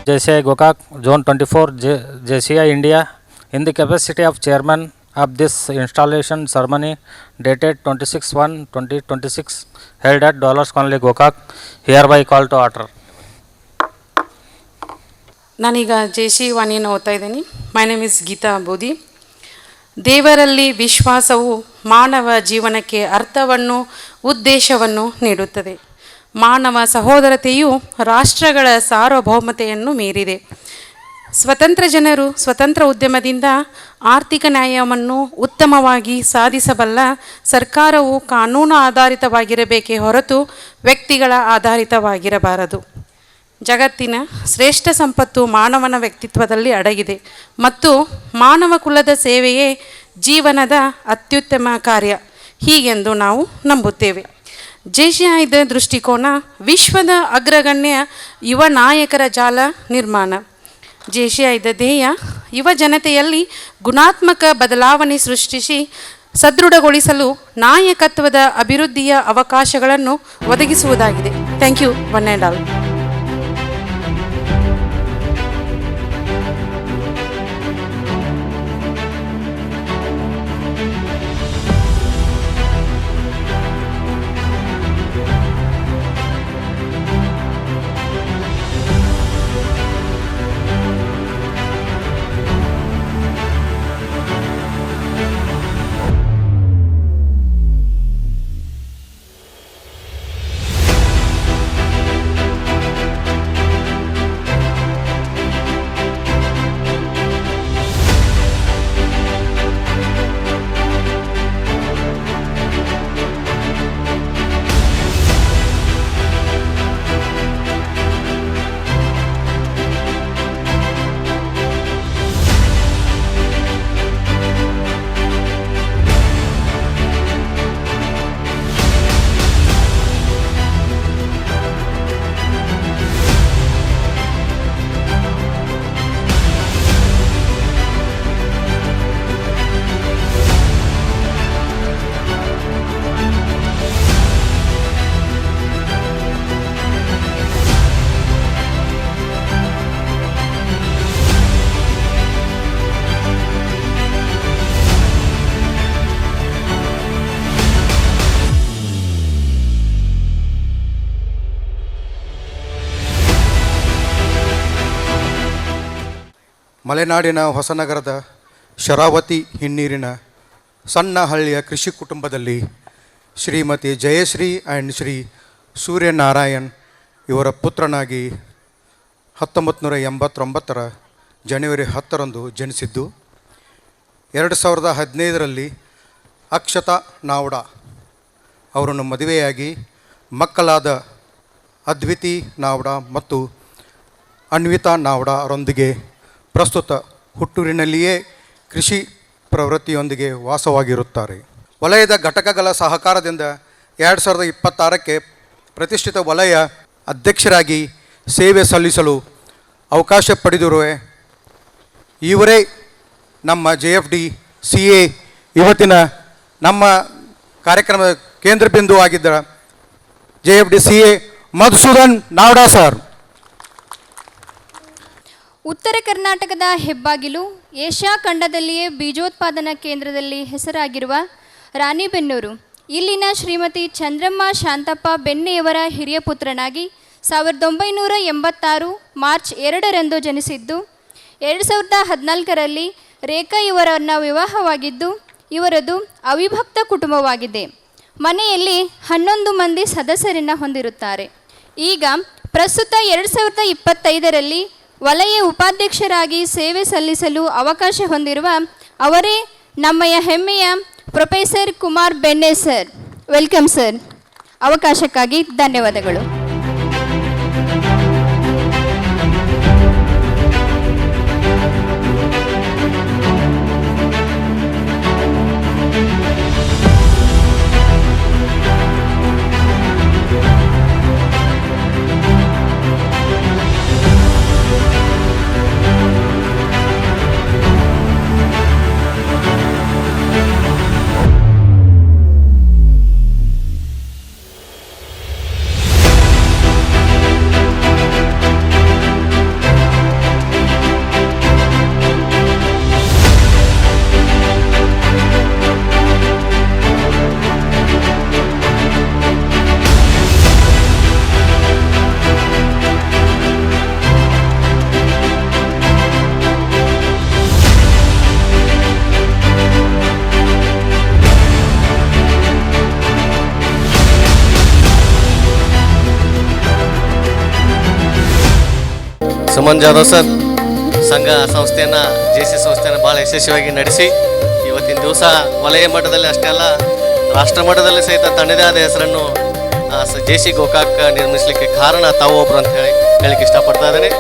JCI Gokak, Zone 24, JCI India, in the capacity of chairman of this installation ceremony dated 26/1/2026, held at Dollars Colony, Gokak, hereby call to order. ನಾನೀಗ JCI ವಾಣಿಯನ್ನು ಓದ್ತಾ ಇದ್ದೀನಿ. My name is Geetha ಬೋಧಿ. ದೇವರಲ್ಲಿ ವಿಶ್ವಾಸವು ಮಾನವ ಜೀವನಕ್ಕೆ ಅರ್ಥವನ್ನು ಉದ್ದೇಶವನ್ನು ನೀಡುತ್ತದೆ. ಮಾನವ ಸಹೋದರತೆಯು ರಾಷ್ಟ್ರಗಳ ಸಾರ್ವಭೌಮತೆಯನ್ನು ಮೀರಿದೆ. ಸ್ವತಂತ್ರ ಜನರು ಸ್ವತಂತ್ರ ಉದ್ಯಮದಿಂದ ಆರ್ಥಿಕ ನ್ಯಾಯವನ್ನು ಉತ್ತಮವಾಗಿ ಸಾಧಿಸಬಲ್ಲ ಸರ್ಕಾರವು ಕಾನೂನು ಆಧಾರಿತವಾಗಿರಬೇಕೇ ಹೊರತು ವ್ಯಕ್ತಿಗಳ ಆಧಾರಿತವಾಗಿರಬಾರದು. ಜಗತ್ತಿನ ಶ್ರೇಷ್ಠ ಸಂಪತ್ತು ಮಾನವನ ವ್ಯಕ್ತಿತ್ವದಲ್ಲಿ ಅಡಗಿದೆ ಮತ್ತು ಮಾನವ ಕುಲದ ಸೇವೆಯೇ ಜೀವನದ ಅತ್ಯುತ್ತಮ ಕಾರ್ಯ, ಹೀಗೆಂದು ನಾವು ನಂಬುತ್ತೇವೆ. JCIದ ದೃಷ್ಟಿಕೋನ ವಿಶ್ವದ ಅಗ್ರಗಣ್ಯ ಯುವ ನಾಯಕರ ಜಾಲ ನಿರ್ಮಾಣ. JCIದ ಧ್ಯೇಯ ಯುವ ಜನತೆಯಲ್ಲಿ ಗುಣಾತ್ಮಕ ಬದಲಾವಣೆ ಸೃಷ್ಟಿಸಿ ಸದೃಢಗೊಳಿಸಲು ನಾಯಕತ್ವದ ಅಭಿವೃದ್ಧಿಯ ಅವಕಾಶಗಳನ್ನು ಒದಗಿಸುವುದಾಗಿದೆ. Thank you one and all. ಮಲೆನಾಡಿನ ಹೊಸನಗರದ ಶರಾವತಿ ಹಿನ್ನೀರಿನ ಸಣ್ಣ ಹಳ್ಳಿಯ ಕೃಷಿ ಕುಟುಂಬದಲ್ಲಿ ಶ್ರೀಮತಿ ಜಯಶ್ರೀ ಆ್ಯಂಡ್ ಶ್ರೀ ಸೂರ್ಯನಾರಾಯಣ್ ಇವರ ಪುತ್ರನಾಗಿ 1989 ಜನವರಿ 10ರಂದು ಜನಿಸಿದ್ದು, 2015ರಲ್ಲಿ ಅಕ್ಷತಾ ನಾವ್ಡಾ ಅವರನ್ನು ಮದುವೆಯಾಗಿ ಮಕ್ಕಳಾದ ಅದ್ವಿತಿ ನಾವ್ಡಾ ಮತ್ತು ಅನ್ವಿತಾ ನಾವ್ಡಾ ಅವರೊಂದಿಗೆ ಪ್ರಸ್ತುತ ಹುಟ್ಟೂರಿನಲ್ಲಿಯೇ ಕೃಷಿ ಪ್ರವೃತ್ತಿಯೊಂದಿಗೆ ವಾಸವಾಗಿರುತ್ತಾರೆ. ವಲಯದ ಘಟಕಗಳ ಸಹಕಾರದಿಂದ 2026ಕ್ಕೆ ಪ್ರತಿಷ್ಠಿತ ವಲಯ ಅಧ್ಯಕ್ಷರಾಗಿ ಸೇವೆ ಸಲ್ಲಿಸಲು ಅವಕಾಶ ಪಡೆದಿರುವ ಇವರೇ ನಮ್ಮ JFD CA ಇವತ್ತಿನ ನಮ್ಮ ಕಾರ್ಯಕ್ರಮದ ಕೇಂದ್ರ ಬಿಂದು ಆಗಿದ್ದ JFD CA Madhusudan Nowda sir. ಉತ್ತರ ಕರ್ನಾಟಕದ ಹೆಬ್ಬಾಗಿಲು, ಏಷ್ಯಾ ಖಂಡದಲ್ಲಿಯೇ ಬೀಜೋತ್ಪಾದನಾ ಕೇಂದ್ರದಲ್ಲಿ ಹೆಸರಾಗಿರುವ ರಾಣಿಬೆನ್ನೂರು ಇಲ್ಲಿನ ಶ್ರೀಮತಿ ಚಂದ್ರಮ್ಮ ಶಾಂತಪ್ಪ ಬೆಣ್ಣೆಯವರ ಹಿರಿಯ ಪುತ್ರನಾಗಿ 1986 ಮಾರ್ಚ್ 2ರಂದು ಜನಿಸಿದ್ದು, 2014ರಲ್ಲಿ ರೇಖಾ ಇವರನ್ನ ವಿವಾಹವಾಗಿದ್ದು, ಇವರದು ಅವಿಭಕ್ತ ಕುಟುಂಬವಾಗಿದೆ. ಮನೆಯಲ್ಲಿ 11 ಮಂದಿ ಸದಸ್ಯರನ್ನು ಹೊಂದಿರುತ್ತಾರೆ. ಈಗ ಪ್ರಸ್ತುತ 2025ರಲ್ಲಿ ವಲಯ ಉಪಾಧ್ಯಕ್ಷರಾಗಿ ಸೇವೆ ಸಲ್ಲಿಸಲು ಅವಕಾಶ ಹೊಂದಿರುವ ಅವರೇ ನಮ್ಮಯ ಹೆಮ್ಮೆಯ ಪ್ರೊಫೆಸರ್ ಕುಮಾರ್ ಬೆಣ್ಣೆ ಸರ್. Welcome sir. ಅವಕಾಶಕ್ಕಾಗಿ ಧನ್ಯವಾದಗಳು. ಸುಮನ್ ಜಾಧವ್ ಸರ್ ಸಂಘ ಸಂಸ್ಥೆಯನ್ನು JC ಸಂಸ್ಥೆಯನ್ನು ಭಾಳ ಯಶಸ್ವಿಯಾಗಿ ನಡೆಸಿ ಇವತ್ತಿನ ದಿವಸ ವಲಯ ಮಟ್ಟದಲ್ಲಿ ಅಷ್ಟೇ ಅಲ್ಲ ರಾಷ್ಟ್ರ ಮಟ್ಟದಲ್ಲಿ ಸಹಿತ ತನ್ನದೇ ಆದ ಹೆಸರನ್ನು JC ಗೋಕಾಕ್ ನಿರ್ಮಿಸಲಿಕ್ಕೆ ಕಾರಣ ತಾವು ಒಬ್ಬರು ಅಂತ ಹೇಳಲಿಕ್ಕೆ ಇಷ್ಟಪಡ್ತಾ ಇದ್ದೇನೆ.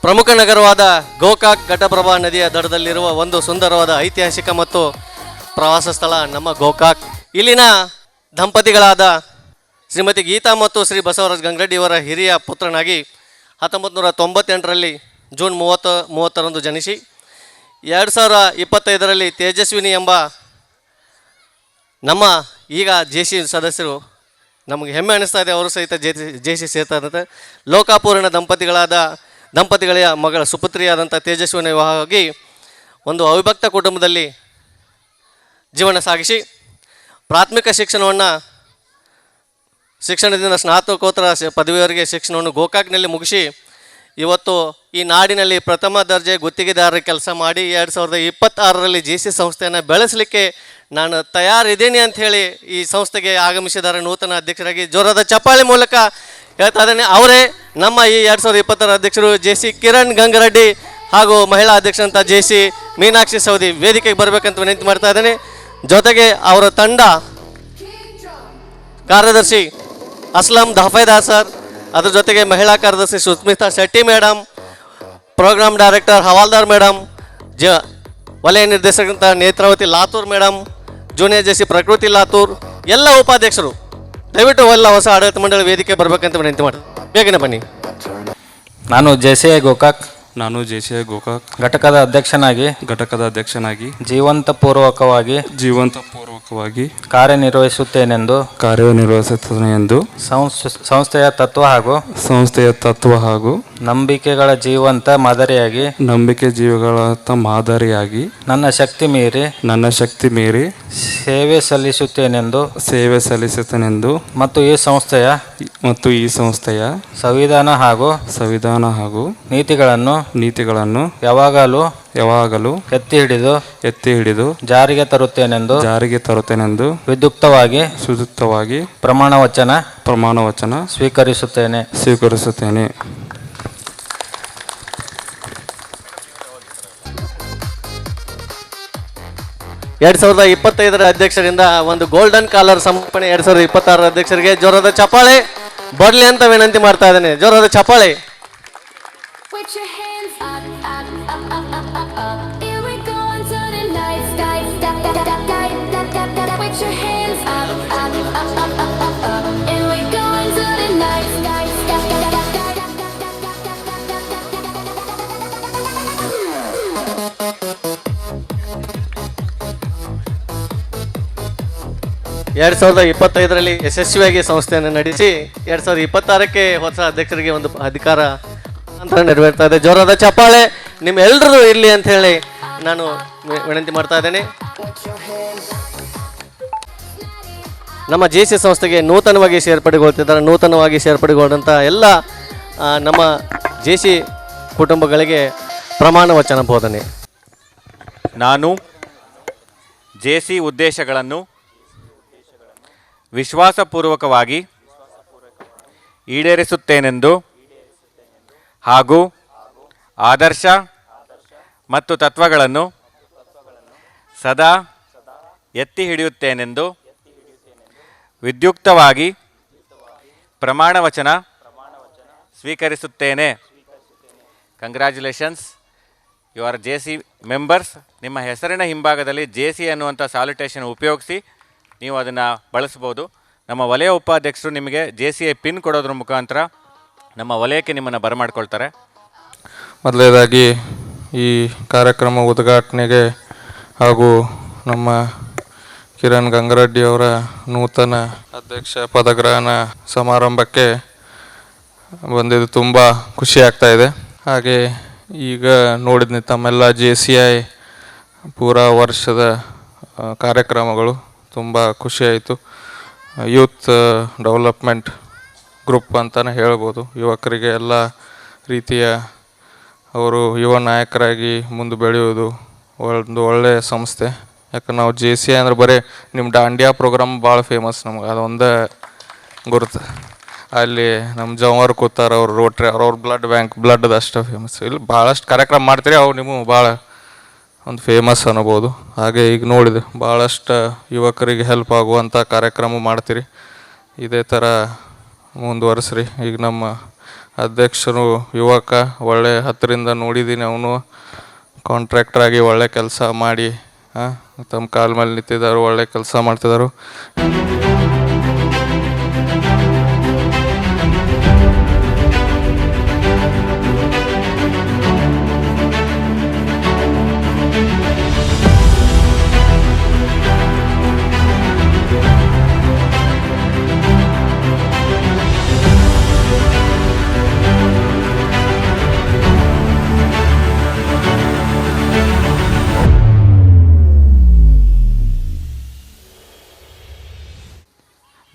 ಪ್ರಮುಖ ನಗರವಾದ ಗೋಕಾಕ್ ಘಟಪ್ರಭಾ ನದಿಯ ದಡದಲ್ಲಿರುವ ಒಂದು ಸುಂದರವಾದ ಐತಿಹಾಸಿಕ ಮತ್ತು ಪ್ರವಾಸ ಸ್ಥಳ ನಮ್ಮ ಗೋಕಾಕ್. ಇಲ್ಲಿನ ದಂಪತಿಗಳಾದ ಶ್ರೀಮತಿ ಗೀತಾ ಮತ್ತು ಶ್ರೀ ಬಸವರಾಜ್ ಗಂಗರೆಡ್ಡಿ ಇವರ ಹಿರಿಯ ಪುತ್ರನಾಗಿ 1998ರಲ್ಲಿ ಜೂನ್ 30ರಂದು ಜನಿಸಿ 2025ರಲ್ಲಿ ತೇಜಸ್ವಿನಿ ಎಂಬ ನಮ್ಮ ಈಗ JC ಸದಸ್ಯರು ನಮಗೆ ಹೆಮ್ಮೆ ಅನ್ನಿಸ್ತಾ ಇದೆ, ಅವರು ಸಹಿತ JC ಸೇರ್ತಾ ಇರುತ್ತೆ. ಲೋಕಾಪೂರ್ಣ ದಂಪತಿಗಳ ಮಗಳ ಸುಪುತ್ರಿಯಾದಂಥ ತೇಜಸ್ವಿನಿ ವಿವಾಹವಾಗಿ ಒಂದು ಅವಿಭಕ್ತ ಕುಟುಂಬದಲ್ಲಿ ಜೀವನ ಸಾಗಿಸಿ ಪ್ರಾಥಮಿಕ ಶಿಕ್ಷಣದಿಂದ ಸ್ನಾತಕೋತ್ತರ ಪದವಿಯವರೆಗೆ ಶಿಕ್ಷಣವನ್ನು ಗೋಕಾಕ್ನಲ್ಲಿ ಮುಗಿಸಿ ಇವತ್ತು ಈ ನಾಡಿನಲ್ಲಿ ಪ್ರಥಮ ದರ್ಜೆ ಗುತ್ತಿಗೆದಾರರ ಕೆಲಸ ಮಾಡಿ 2026ರಲ್ಲಿ JC ಸಂಸ್ಥೆಯನ್ನು ಬೆಳೆಸಲಿಕ್ಕೆ ನಾನು ತಯಾರಿದ್ದೀನಿ ಅಂಥೇಳಿ ಈ ಸಂಸ್ಥೆಗೆ ಆಗಮಿಸಿದ್ದಾರೆ ನೂತನ ಅಧ್ಯಕ್ಷರಾಗಿ. ಜೋರಾದ ಚಪ್ಪಾಳೆ ಮೂಲಕ ಹೇಳ್ತಾ ಇದ್ದೇನೆ. ಅವರೇ ನಮ್ಮ ಈ 2020ರ ಅಧ್ಯಕ್ಷರು JC ಕಿರಣ್ ಗಂಗರೆಡ್ಡಿ ಹಾಗೂ ಮಹಿಳಾ ಅಧ್ಯಕ್ಷರಂತ JC ಮೀನಾಕ್ಷಿ ಸೌದಿ ವೇದಿಕೆಗೆ ಬರಬೇಕಂತ ವಿನಂತಿ ಮಾಡ್ತಾ ಇದ್ದೇನೆ. ಜೊತೆಗೆ ಅವರ ತಂಡ ಕಾರ್ಯದರ್ಶಿ ಅಸ್ಲಂ ದಫೈದಾರ್ ಸರ್, ಅದ್ರ ಜೊತೆಗೆ ಮಹಿಳಾ ಕಾರ್ಯದರ್ಶಿ Sushmita Shetty madam, programme director Hawaldar madam, ವಲಯ ನಿರ್ದೇಶಕರಂತ Netravati Latur madam, junior JC Prakriti Latur, ಎಲ್ಲ ಉಪಾಧ್ಯಕ್ಷರು ದಯವಿಟ್ಟು ಎಲ್ಲ ಹೊಸ ಆಡಳಿತ ಮಂಡಳಿ ವೇದಿಕೆ ಬರಬೇಕಂತ ವಿನಂತಿ ಮಾಡಿ ಬೇಗನೆ ಬನ್ನಿ. ನಾನು JCI ಗೋಕಾಕ್ ಘಟಕದ ಅಧ್ಯಕ್ಷನಾಗಿ ಜೀವಂತಪೂರ್ವಕವಾಗಿ ಕಾರ್ಯನಿರ್ವಹಿಸುತ್ತೇನೆಂದು ಸಂಸ್ಥೆಯ ತತ್ವ ಹಾಗೂ ನಂಬಿಕೆಗಳ ಜೀವಂತ ಮಾದರಿಯಾಗಿ ನನ್ನ ಶಕ್ತಿ ಮೀರಿ ಸೇವೆ ಸಲ್ಲಿಸುತ್ತೇನೆಂದು ಮತ್ತು ಈ ಸಂಸ್ಥೆಯ ಸಂವಿಧಾನ ಹಾಗೂ ನೀತಿಗಳನ್ನು ಯಾವಾಗಲೂ ಎತ್ತಿ ಹಿಡಿದು ಜಾರಿಗೆ ತರುತ್ತೇನೆಂದು ವಿದ್ಯುಕ್ತವಾಗಿ ಪ್ರಮಾಣ ವಚನ ಸ್ವೀಕರಿಸುತ್ತೇನೆ. 2025ರ ಅಧ್ಯಕ್ಷರಿಂದ ಒಂದು ಗೋಲ್ಡನ್ ಕಾಲರ್ ಸಮರ್ಪಣೆ 2026ರ ಅಧ್ಯಕ್ಷರಿಗೆ ಜೋರಾದ ಚಪ್ಪಾಳೆ ಬರಲಿ ಅಂತ ವಿನಂತಿ ಮಾಡ್ತಾ ಇದ್ದೇನೆ. ಜೋರಾದ ಚಪ್ಪಾಳೆ. ಎರಡ್ 2025ರಲ್ಲಿ ಯಶಸ್ವಿಯಾಗಿ ಸಂಸ್ಥೆಯನ್ನು ನಡೆಸಿ 2026ಕ್ಕೆ ಹೊಸ ಅಧ್ಯಕ್ಷರಿಗೆ ಒಂದು ಅಧಿಕಾರ ಅಂತ ನೆರವೇರ್ತಾ ಇದೆ. ಜೋರಾದ ಚಪ್ಪಾಳೆ ನಿಮ್ಮೆಲ್ಲರೂ ಇರಲಿ ಅಂತ ಹೇಳಿ ನಾನು ವಿನಂತಿ ಮಾಡ್ತಾ ಇದ್ದೇನೆ. ನಮ್ಮ JC ಸಂಸ್ಥೆಗೆ ನೂತನವಾಗಿ ಸೇರ್ಪಡೆಗೊಂಡಂಥ ಎಲ್ಲ ನಮ್ಮ JC ಕುಟುಂಬಗಳಿಗೆ ಪ್ರಮಾಣ ವಚನ ಬೋಧನೆ. ನಾನು JC ಉದ್ದೇಶಗಳನ್ನು ವಿಶ್ವಾಸಪೂರ್ವಕವಾಗಿ ಈಡೇರಿಸುತ್ತೇನೆಂದು ಹಾಗೂ ಆದರ್ಶ ಮತ್ತು ತತ್ವಗಳನ್ನು ಸದಾ ಎತ್ತಿ ಹಿಡಿಯುತ್ತೇನೆಂದು ವಿದ್ಯುಕ್ತವಾಗಿ ಪ್ರಮಾಣ ವಚನ ಸ್ವೀಕರಿಸುತ್ತೇನೆ. Congratulations you are JC members. ನಿಮ್ಮ ಹೆಸರಿನ ಹಿಂಭಾಗದಲ್ಲಿ JC ಅನ್ನುವಂಥ ಸಾಲ್ಯುಟೇಷನ್ ಉಪಯೋಗಿಸಿ ನೀವು ಅದನ್ನು ಬಳಸ್ಬೋದು. ನಮ್ಮ ವಲಯ ಉಪಾಧ್ಯಕ್ಷರು ನಿಮಗೆ JCI ಪಿನ್ ಕೊಡೋದ್ರ ಮುಖಾಂತರ ನಮ್ಮ ವಲಯಕ್ಕೆ ನಿಮ್ಮನ್ನು ಬರಮಾಡ್ಕೊಳ್ತಾರೆ. ಮೊದಲನೇದಾಗಿ ಈ ಕಾರ್ಯಕ್ರಮ ಉದ್ಘಾಟನೆಗೆ ಹಾಗೂ ನಮ್ಮ ಕಿರಣ್ ಗಂಗರೆಡ್ಡಿ ಅವರ ನೂತನ ಅಧ್ಯಕ್ಷ ಪದಗ್ರಹಣ ಸಮಾರಂಭಕ್ಕೆ ಬಂದಿದ್ದು ತುಂಬ ಖುಷಿ ಆಗ್ತಾ ಇದೆ. ಹಾಗೆ ಈಗ ನೋಡಿದ್ನಿ ತಮ್ಮೆಲ್ಲ JCI ಪೂರಾ ವರ್ಷದ ಕಾರ್ಯಕ್ರಮಗಳು ತುಂಬ ಖುಷಿಯಾಯಿತು. ಯೂತ್ ಡೆವಲಪ್ಮೆಂಟ್ ಗ್ರೂಪ್ ಅಂತಲೇ ಹೇಳ್ಬೋದು. ಯುವಕರಿಗೆ ಎಲ್ಲ ರೀತಿಯ ಅವರು ಯುವ ನಾಯಕರಾಗಿ ಮುಂದೆ ಬೆಳೆಯೋದು ಒಂದು ಒಳ್ಳೆಯ ಸಂಸ್ಥೆ. ಯಾಕಂದ್ರೆ ನಾವು JCI ಅಂದ್ರೆ ಬರೀ ನಿಮ್ಮ ದಾಂಡಿಯಾ ಪ್ರೋಗ್ರಾಮ್ ಭಾಳ ಫೇಮಸ್ ನಮ್ಗೆ, ಅದೊಂದೇ ಗುರುತು. ಅಲ್ಲಿ ನಮ್ಮ ಜವಾರ್ ಕೂತಾರ, ಅವ್ರು ರೋಟ್ರಿ ಅವ್ರ ಬ್ಲಡ್ ಬ್ಯಾಂಕ್ ಬ್ಲಡ್ದು ಅಷ್ಟು ಫೇಮಸ್. ಇಲ್ಲಿ ಭಾಳಷ್ಟು ಕಾರ್ಯಕ್ರಮ ಮಾಡ್ತೀರಿ, ಅವು ನಿಮಗೆ ಭಾಳ ಒಂದು ಫೇಮಸ್ ಅನ್ನಬೋದು. ಹಾಗೆ ಈಗ ನೋಡಿದೆ ಭಾಳಷ್ಟು ಯುವಕರಿಗೆ ಹೆಲ್ಪ್ ಆಗುವಂಥ ಕಾರ್ಯಕ್ರಮ ಮಾಡ್ತೀರಿ. ಇದೇ ಥರ ಮುಂದುವರಿಸ್ರಿ. ಈಗ ನಮ್ಮ ಅಧ್ಯಕ್ಷರು ಯುವಕ, ಒಳ್ಳೆ ಹತ್ತಿರಿಂದ ನೋಡಿದ್ದೀನಿ. ಅವನು ಕಾಂಟ್ರಾಕ್ಟ್ರಾಗಿ ಒಳ್ಳೆ ಕೆಲಸ ಮಾಡಿ ತಮ್ಮ ಕಾಲ ಮೇಲೆ ನಿಂತಿದ್ದಾರೆ, ಒಳ್ಳೆ ಕೆಲಸ ಮಾಡ್ತಿದ್ದಾರೆ.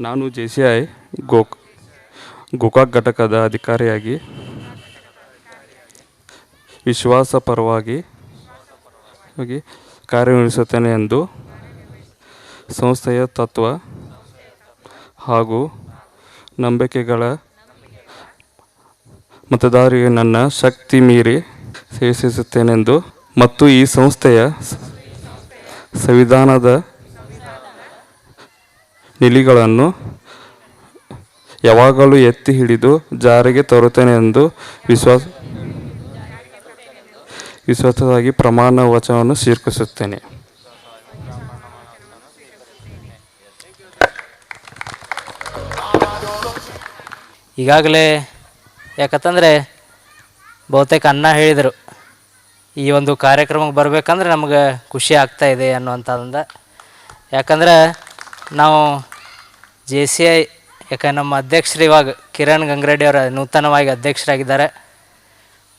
ನಾನು JCI ಗೋಕಾಕ್ ಘಟಕದ ಅಧಿಕಾರಿಯಾಗಿ ವಿಶ್ವಾಸಪರವಾಗಿ ಕಾರ್ಯನಿರ್ವಹಿಸುತ್ತೇನೆ ಎಂದು ಸಂಸ್ಥೆಯ ತತ್ವ ಹಾಗೂ ನಂಬಿಕೆಗಳ ಮತದಾರರಿಗೆ ನನ್ನ ಶಕ್ತಿ ಮೀರಿ ಸೇವಿಸುತ್ತೇನೆಂದು ಮತ್ತು ಈ ಸಂಸ್ಥೆಯ ಸಂವಿಧಾನದ ನಿಲಿಗಳನ್ನು ಯಾವಾಗಲೂ ಎತ್ತಿ ಹಿಡಿದು ಜಾರಿಗೆ ತರುತ್ತೇನೆ ಎಂದು ವಿಶ್ವಾಸವಾಗಿ ಪ್ರಮಾಣ ವಚನವನ್ನು ಸ್ವೀಕರಿಸುತ್ತೇನೆ. ಈಗಾಗಲೇ ಯಾಕಂತಂದರೆ ಬಹುತೇಕ ಅಣ್ಣ ಹೇಳಿದರು, ಈ ಒಂದು ಕಾರ್ಯಕ್ರಮಕ್ಕೆ ಬರಬೇಕಂದ್ರೆ ನಮಗೆ ಖುಷಿ ಆಗ್ತಾ ಇದೆ ಅನ್ನುವಂಥದ್ದಿಂದ. ಯಾಕಂದ್ರೆ ನಾವು JCI ನಮ್ಮ ಅಧ್ಯಕ್ಷರು ಇವಾಗ ಕಿರಣ್ ಗಂಗರೆಡ್ಡಿ ಅವರ ನೂತನವಾಗಿ ಅಧ್ಯಕ್ಷರಾಗಿದ್ದಾರೆ.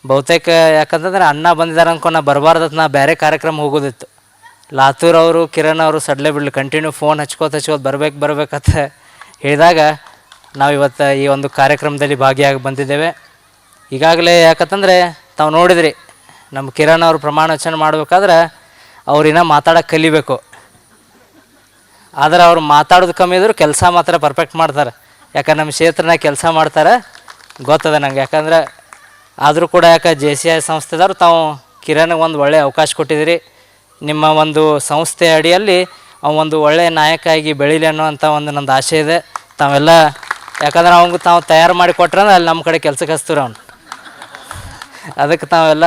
ಬಹುತೇಕ ಯಾಕಂತಂದ್ರೆ ಅಣ್ಣ ಬಂದಿದ್ದಾರೆ ಅಂದ್ಕೊಂಡು ನಾ ಬರಬಾರ್ದು, ನಾ ಬೇರೆ ಕಾರ್ಯಕ್ರಮ ಹೋಗೋದಿತ್ತು. ಲಾತೂರ್ ಅವರು ಕಿರಣ್ ಅವರು ಸಡ್ಲೇ ಬಿಡಲಿ ಕಂಟಿನ್ಯೂ ಫೋನ್ ಹಚ್ಕೋತ ಬರಬೇಕಂತ ಹೇಳಿದಾಗ ನಾವು ಇವತ್ತು ಈ ಒಂದು ಕಾರ್ಯಕ್ರಮದಲ್ಲಿ ಭಾಗಿಯಾಗಿ ಬಂದಿದ್ದೇವೆ. ಈಗಾಗಲೇ ಯಾಕಂತಂದರೆ ತಾವು ನೋಡಿದ್ರಿ, ನಮ್ಮ ಕಿರಣ್ ಅವರು ಪ್ರಮಾಣ ವಚನ ಮಾಡ್ಬೇಕಾದ್ರೆ ಅವ್ರಿನ್ನ ಮಾತಾಡೋಕೆ ಕಲಿಬೇಕು. ಆದರೆ ಅವ್ರು ಮಾತಾಡೋದು ಕಮ್ಮಿ ಇದ್ರು ಕೆಲಸ ಮಾತ್ರ ಪರ್ಫೆಕ್ಟ್ ಮಾಡ್ತಾರೆ. ಯಾಕಂದ್ರೆ ನಮ್ಮ ಕ್ಷೇತ್ರನಾಗ ಕೆಲಸ ಮಾಡ್ತಾರೆ ಗೊತ್ತದ ನಂಗೆ. ಯಾಕಂದ್ರೆ ಆದರೂ ಕೂಡ JCI ಸಂಸ್ಥೆದವ್ರು ತಾವು ಕಿರಣ್ಗೆ ಒಂದು ಒಳ್ಳೆಯ ಅವಕಾಶ ಕೊಟ್ಟಿದ್ದೀರಿ. ನಿಮ್ಮ ಒಂದು ಸಂಸ್ಥೆ ಅಡಿಯಲ್ಲಿ ಒಂದು ಒಳ್ಳೆಯ ನಾಯಕ ಆಗಿ ಬೆಳೀಲಿ ಅನ್ನೋವಂಥ ಒಂದು ನಂದು ಆಸೆ ಇದೆ. ತಾವೆಲ್ಲ ಯಾಕಂದ್ರೆ ಅವಂಗೆ ತಾವು ತಯಾರು ಮಾಡಿ ಕೊಟ್ರಂದ್ರೆ ಅಲ್ಲಿ ನಮ್ಮ ಕಡೆ ಕೆಲಸಕ್ಕೆ ಹಚ್ತೀರ ಅವ್ನು. ಅದಕ್ಕೆ ತಾವೆಲ್ಲ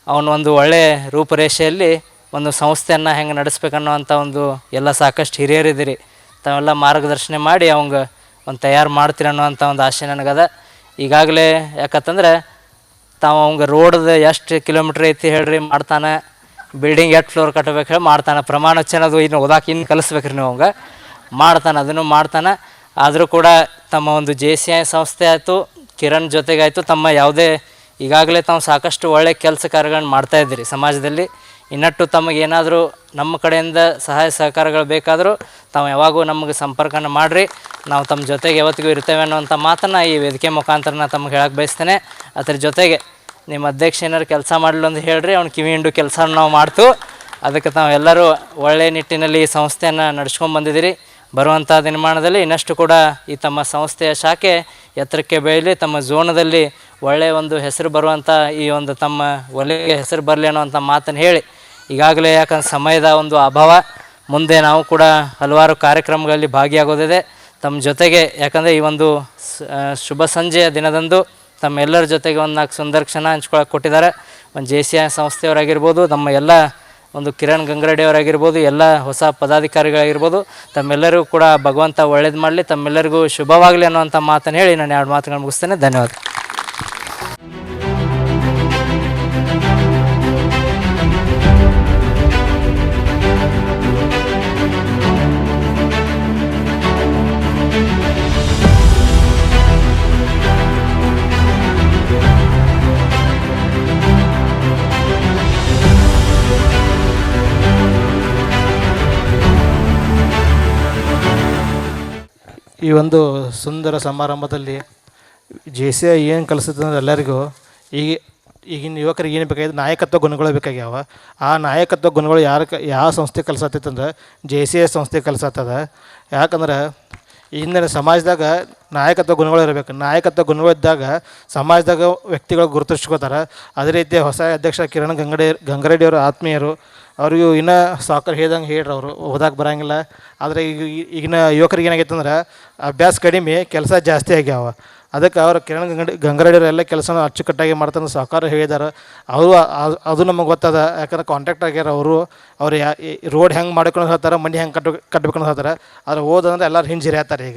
ಅವನು ಒಂದು ಒಳ್ಳೆಯ ರೂಪರೇಷೆಯಲ್ಲಿ ಒಂದು ಸಂಸ್ಥೆಯನ್ನು ಹೆಂಗೆ ನಡೆಸ್ಬೇಕನ್ನೋವಂಥ ಒಂದು ಎಲ್ಲ ಸಾಕಷ್ಟು ಹಿರಿಯರಿದ್ದೀರಿ. ತಾವೆಲ್ಲ ಮಾರ್ಗದರ್ಶನ ಮಾಡಿ ಅವಂಗೆ ಒಂದು ತಯಾರು ಮಾಡ್ತೀರ ಅನ್ನೋವಂಥ ಒಂದು ಆಸೆ ನನಗದ. ಈಗಾಗಲೇ ಯಾಕಂತಂದ್ರೆ ತಾವು ಅವಂಗೆ ರೋಡ್ದು ಎಷ್ಟು ಕಿಲೋಮೀಟ್ರ್ ಐತಿ ಹೇಳ್ರಿ ಮಾಡ್ತಾನೆ, ಬಿಲ್ಡಿಂಗ್ ಎಷ್ಟು ಫ್ಲೋರ್ ಕಟ್ಟಬೇಕು ಹೇಳಿ ಮಾಡ್ತಾನೆ, ಪ್ರಮಾಣ ವಚನದು ಇನ್ನು ಓದಾಕೆ ಇನ್ನು ಕಲಿಸ್ಬೇಕ್ರಿ ನೀವು ಅವಂಗೆ ಮಾಡ್ತಾನೆ, ಅದನ್ನು ಮಾಡ್ತಾನೆ. ಆದರೂ ಕೂಡ ತಮ್ಮ ಒಂದು JCI ಸಂಸ್ಥೆ ಆಯಿತು, ಕಿರಣ್ ಜೊತೆಗಾಯಿತು, ತಮ್ಮ ಯಾವುದೇ ಈಗಾಗಲೇ ತಾವು ಸಾಕಷ್ಟು ಒಳ್ಳೆಯ ಕೆಲಸ ಕಾರ್ಯಗಳನ್ನು ಮಾಡ್ತಾಯಿದ್ದೀರಿ ಸಮಾಜದಲ್ಲಿ. ಇನ್ನಟ್ಟು ತಮಗೇನಾದರೂ ನಮ್ಮ ಕಡೆಯಿಂದ ಸಹಾಯ ಸಹಕಾರಗಳು ಬೇಕಾದರೂ ತಾವು ಯಾವಾಗೂ ನಮಗೆ ಸಂಪರ್ಕನ ಮಾಡಿರಿ, ನಾವು ತಮ್ಮ ಜೊತೆಗೆ ಯಾವತ್ತಿಗೂ ಇರ್ತೇವೆ ಅನ್ನೋವಂಥ ಮಾತನ್ನು ಈ ವೇದಿಕೆ ಮುಖಾಂತರ ನಾನು ತಮಗೆ ಹೇಳಕ್ಕೆ ಬಯಸ್ತೇನೆ. ಅದ್ರ ಜೊತೆಗೆ ನಿಮ್ಮ ಅಧ್ಯಕ್ಷ ಏನಾರು ಕೆಲಸ ಮಾಡಲು ಅಂತ ಹೇಳ್ರಿ, ಅವ್ನು ಕಿವಿ ಹಿಂಡು ಕೆಲಸ ನಾವು ಮಾಡ್ತು. ಅದಕ್ಕೆ ತಾವೆಲ್ಲರೂ ಒಳ್ಳೆಯ ನಿಟ್ಟಿನಲ್ಲಿ ಈ ಸಂಸ್ಥೆಯನ್ನು ನಡೆಸ್ಕೊಂಡು ಬಂದಿದ್ದೀರಿ. ಬರುವಂಥ ದಿನಮಾನದಲ್ಲಿ ಇನ್ನಷ್ಟು ಕೂಡ ಈ ತಮ್ಮ ಸಂಸ್ಥೆಯ ಶಾಖೆ ಎತ್ತರಕ್ಕೆ ಬೆಳೀಲಿ, ತಮ್ಮ ಝೋನದಲ್ಲಿ ಒಳ್ಳೆಯ ಒಂದು ಹೆಸರು ಬರುವಂಥ ಈ ಒಂದು ತಮ್ಮ ಒಲೆಗೆ ಹೆಸರು ಬರಲಿ ಅನ್ನೋವಂಥ ಮಾತನ್ನು ಹೇಳಿ, ಈಗಾಗಲೇ ಯಾಕಂದ್ರೆ ಸಮಯದ ಒಂದು ಅಭಾವ, ಮುಂದೆ ನಾವು ಕೂಡ ಹಲವಾರು ಕಾರ್ಯಕ್ರಮಗಳಲ್ಲಿ ಭಾಗಿಯಾಗೋದಿದೆ ತಮ್ಮ ಜೊತೆಗೆ. ಯಾಕಂದರೆ ಈ ಒಂದು ಶುಭ ಸಂಜೆಯ ದಿನದಂದು ತಮ್ಮೆಲ್ಲರ ಜೊತೆಗೆ ಒಂದು 4 ಸುಂದರ ಕ್ಷಣ ಹಂಚ್ಕೊಳಕ್ಕೆ ಕೊಟ್ಟಿದ್ದಾರೆ. ಒಂದು JCI ಸಂಸ್ಥೆಯವರಾಗಿರ್ಬೋದು, ನಮ್ಮ ಎಲ್ಲ ಒಂದು ಕಿರಣ್ ಗಂಗರೆಡ್ಡಿ ಅವರಾಗಿರ್ಬೋದು, ಎಲ್ಲ ಹೊಸ ಪದಾಧಿಕಾರಿಗಳಾಗಿರ್ಬೋದು, ತಮ್ಮೆಲ್ಲರಿಗೂ ಕೂಡ ಭಗವಂತ ಒಳ್ಳೇದು ಮಾಡಲಿ, ತಮ್ಮೆಲ್ಲರಿಗೂ ಶುಭವಾಗಲಿ ಅನ್ನುವಂಥ ಮಾತನ್ನು ಹೇಳಿ ನಾನು 2 ಮಾತುಗಳನ್ನು ಮುಗಿಸ್ತೇನೆ. ಧನ್ಯವಾದ. ಈ ಒಂದು ಸುಂದರ ಸಮಾರಂಭದಲ್ಲಿ ಜೆ ಸಿ ಐ ಏನು ಕಲಿಸುತ್ತೆ ಅಂದ್ರೆ ಎಲ್ಲರಿಗೂ ಈಗಿನ ಯುವಕರಿಗೆ ಏನು ಬೇಕಾಗಿದೆ, ನಾಯಕತ್ವ ಗುಣಗಳು ಬೇಕಾಗ್ಯಾವ. ಆ ನಾಯಕತ್ವ ಗುಣಗಳು ಯಾವ ಸಂಸ್ಥೆ ಕಲಿಸತ್ತಂದ್ರೆ ಜೆ ಸಿ ಐ ಸಂಸ್ಥೆ ಕಲಿಸತ್ತದ. ಯಾಕಂದ್ರೆ ಇಂದಿನ ಸಮಾಜದಾಗ ನಾಯಕತ್ವ ಗುಣಗಳು ಇರಬೇಕು. ನಾಯಕತ್ವ ಗುಣಗಳು ಇದ್ದಾಗ ಸಮಾಜದಾಗ ವ್ಯಕ್ತಿಗಳು ಗುರುತಿಸ್ಕೋತಾರೆ. ಅದೇ ರೀತಿ ಹೊಸ ಅಧ್ಯಕ್ಷ ಕಿರಣ್ ಗಂಗರೆಡ್ಡಿ ಅವರು ಆತ್ಮೀಯರು, ಅವ್ರಿಗೂ ಇನ್ನೂ ಸಾಕರ್ ಹೇಳ್ದಂಗೆ ಹೇಳ್ರಿ, ಅವರು ಓದಕ್ಕೆ ಬರೋಂಗಿಲ್ಲ. ಆದರೆ ಈಗಿನ ಯುವಕರಿಗೆ ಏನಾಗೈತೆ ಅಂದ್ರೆ ಅಭ್ಯಾಸ ಕಡಿಮೆ, ಕೆಲಸ ಜಾಸ್ತಿ ಆಗ್ಯಾವ. ಅದಕ್ಕೆ ಅವರು ಕಿರಣ್ ಗಂಗರೆಡ್ಡಿಯವರು ಎಲ್ಲ ಕೆಲಸನ ಅಚ್ಚುಕಟ್ಟಾಗಿ ಮಾಡ್ತಾನೆ ಸಾಕಾರ ಹೇಳಿದ್ದಾರೆ. ಅವರು ಅದು ನಮಗೆ ಗೊತ್ತದ, ಯಾಕಂದ್ರೆ ಕಾಂಟ್ಯಾಕ್ಟ್ ಆಗ್ಯಾರ. ಅವರು ರೋಡ್ ಹೆಂಗೆ ಮಾಡ್ಕೊಂಡು ಹೇಳ್ತಾರೆ, ಮನೆ ಹೆಂಗೆ ಕಟ್ಬೇಕಂತ ಹೇಳ್ತಾರೆ. ಆದರೆ ಓದಂದ್ರೆ ಎಲ್ಲರೂ ಹಿಂಜರಿ ಹೇಳ್ತಾರೆ.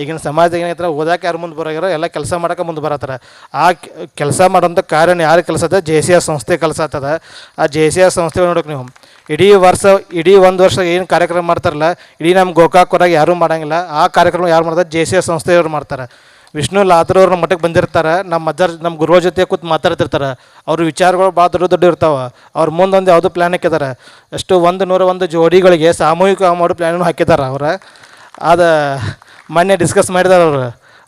ಈಗಿನ ಸಮಾಜದಾಗ ಏನಾಯ್ತಾರೆ, ಓದಕ್ಕೆ ಯಾರು ಮುಂದೆ ಬರೋಗ್ಯಾರ, ಎಲ್ಲ ಕೆಲಸ ಮಾಡೋಕೆ ಮುಂದೆ ಬರತ್ತಾರೆ. ಆ ಕೆಲಸ ಮಾಡೋಂಥ ಕಾರ್ಯನ ಯಾರು ಕಲಿಸದ, ಜೆ ಸಿ ಆರ್ ಸಂಸ್ಥೆ ಕಲಿಸತ್ತದ. ಆ ಜೆ ಸಿ ಆರ್ ಸಂಸ್ಥೆ ನೋಡೋಕೆ ನೀವು ಇಡೀ ಒಂದು ವರ್ಷ ಏನು ಕಾರ್ಯಕ್ರಮ ಮಾಡ್ತಾರಲ್ಲ, ಇಡೀ ನಮ್ಮ ಗೋಕಾಕ್ ಹೊರಗೆ ಯಾರೂ ಮಾಡೋಂಗಿಲ್ಲ. ಆ ಕಾರ್ಯಕ್ರಮ ಯಾರು ಮಾಡ್ತಾರೆ, ಜೆ ಸಿ ಆರ್ ಸಂಸ್ಥೆಯವರು ಮಾಡ್ತಾರೆ. ವಿಷ್ಣು ಲಾತೂರ್ ಅವ್ರ ಮಠಕ್ಕೆ ಬಂದಿರ್ತಾರೆ, ನಮ್ಮ ಗುರುಗಳ ಜೊತೆ ಕೂತು ಮಾತಾಡ್ತಿರ್ತಾರೆ. ಅವ್ರ ವಿಚಾರಗಳು ಭಾಳ ದೊಡ್ಡ ಇರ್ತಾವೆ. ಅವ್ರ ಮುಂದೊಂದು ಯಾವುದೋ ಪ್ಲ್ಯಾನ್ ಹಾಕಿದ್ದಾರೆ. ಎಷ್ಟು 101 ಜೋಡಿಗಳಿಗೆ ಸಾಮೂಹಿಕ ಮಾಡೋ ಪ್ಲ್ಯಾನೂ ಹಾಕಿದ್ದಾರೆ. ಅದು ಮೊನ್ನೆ ಡಿಸ್ಕಸ್ ಮಾಡಿದಾರೆ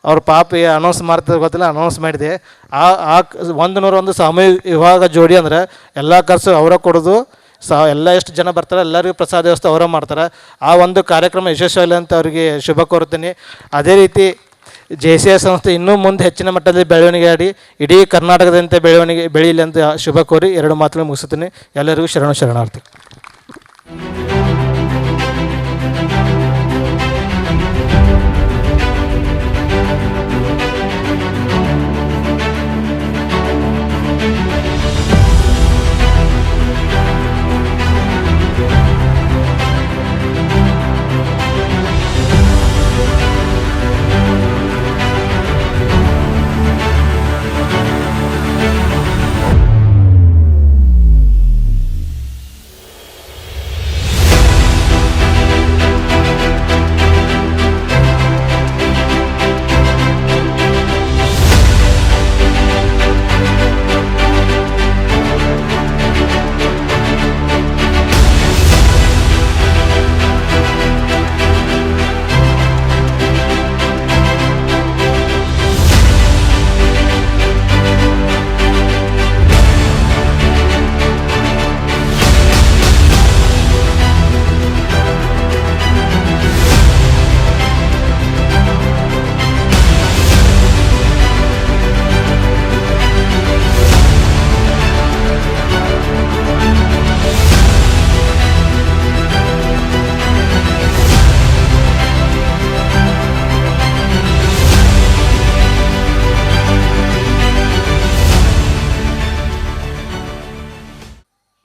ಅವ್ರ ಪಾಪ ಅನೌನ್ಸ್ ಮಾಡ್ತಾರೆ ಗೊತ್ತಿಲ್ಲ, ಅನೌನ್ಸ್ ಮಾಡಿದೆ. ಆ 101 ಸಾಮೂಹಿಕ ವಿವಾಹ ಜೋಡಿ ಅಂದ್ರೆ ಎಲ್ಲ ಖರ್ಚು ಅವರ ಕೊಡೋದು. ಎಲ್ಲ ಎಷ್ಟು ಜನ ಬರ್ತಾರೆ ಎಲ್ಲರಿಗೂ ಪ್ರಸಾದ ವ್ಯವಸ್ಥೆ ಅವರ ಮಾಡ್ತಾರೆ. ಆ ಒಂದು ಕಾರ್ಯಕ್ರಮ ಯಶಸ್ವಿಯಾಗಲಿ ಅಂತ ಅವರಿಗೆ ಶುಭ ಕೋರುತ್ತೀನಿ. ಅದೇ ರೀತಿ ಜೆ ಸಿ ಐ ಸಂಸ್ಥೆ ಇನ್ನೂ ಮುಂದೆ ಹೆಚ್ಚಿನ ಮಟ್ಟದಲ್ಲಿ ಬೆಳವಣಿಗೆ ಆಡಿ ಇಡೀ ಕರ್ನಾಟಕದಂತೆ ಬೆಳೀಲಿ ಅಂತ ಶುಭ ಕೋರಿ 2 ಮಾತುಗಳು ಮುಗಿಸುತ್ತೀನಿ. ಎಲ್ಲರಿಗೂ ಶರಣಾರ್ಥಿ.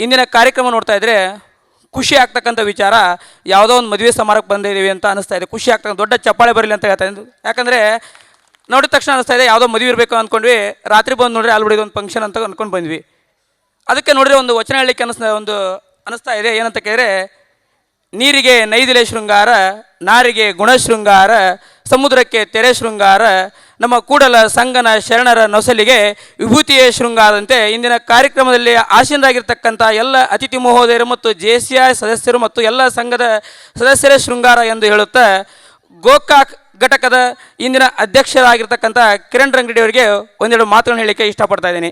ಇಂದಿನ ಕಾರ್ಯಕ್ರಮ ನೋಡ್ತಾ ಇದ್ದರೆ ಖುಷಿ ಆಗ್ತಕ್ಕಂಥ ವಿಚಾರ, ಯಾವುದೋ ಒಂದು ಮದುವೆ ಸಮಾರಂಭಕ್ಕೆ ಬಂದಿದ್ದೀವಿ ಅಂತ ಅನಿಸ್ತಾ ಇದೆ. ಖುಷಿ ಆಗ್ತಕ್ಕಂಥ ದೊಡ್ಡ ಚಪ್ಪಾಳೆ ಬರಲಿ ಅಂತ ಹೇಳ್ತಾ ಇದ್ದು. ಯಾಕಂದರೆ ನೋಡಿದ ತಕ್ಷಣ ಅನಿಸ್ತಾ ಇದೆ ಯಾವುದೋ ಮದುವೆ ಇರಬೇಕು ಅಂದ್ಕೊಂಡ್ವಿ. ರಾತ್ರಿ ಬಂದು ನೋಡ್ರಿ ಅಲ್ಲಿ ಒಂದು ಫಂಕ್ಷನ್ ಅಂತ ಅಂದ್ಕೊಂಡು ಬಂದ್ವಿ. ಅದಕ್ಕೆ ನೋಡಿದ್ರೆ ಒಂದು ವಚನ ಹೇಳಲಿಕ್ಕೆ ಅನಿಸ್ತಾ ಇದೆ. ಏನಂತ ಕೇಳಿದ್ರೆ, ನೀರಿಗೆ ನೈದಿಲೆ ಶೃಂಗಾರ, ನಾರಿಗೆ ಗುಣ ಶೃಂಗಾರ, ಸಮುದ್ರಕ್ಕೆ ತೆರೆ ಶೃಂಗಾರ, ನಮ್ಮ ಕೂಡಲ ಸಂಗನ ಶರಣರ ನೊಸಲಿಗೆ ವಿಭೂತಿಯ ಶೃಂಗಾರದಂತೆ ಇಂದಿನ ಕಾರ್ಯಕ್ರಮದಲ್ಲಿ ಆಸೀನರಾಗಿರ್ತಕ್ಕಂಥ ಎಲ್ಲ ಅತಿಥಿ ಮಹೋದಯರು ಮತ್ತು ಜೆ ಸಿ ಐ ಸದಸ್ಯರು ಮತ್ತು ಎಲ್ಲ ಸಂಘದ ಸದಸ್ಯರೇ ಶೃಂಗಾರ ಎಂದು ಹೇಳುತ್ತಾ, ಗೋಕಾಕ್ ಘಟಕದ ಇಂದಿನ ಅಧ್ಯಕ್ಷರಾಗಿರ್ತಕ್ಕಂಥ ಕಿರಣ್ ರಂಗರೆಡ್ಡಿ ಅವರಿಗೆ ಒಂದೆರಡು ಮಾತುಗಳನ್ನು ಹೇಳಲಿಕ್ಕೆ ಇಷ್ಟಪಡ್ತಾ ಇದ್ದೀನಿ.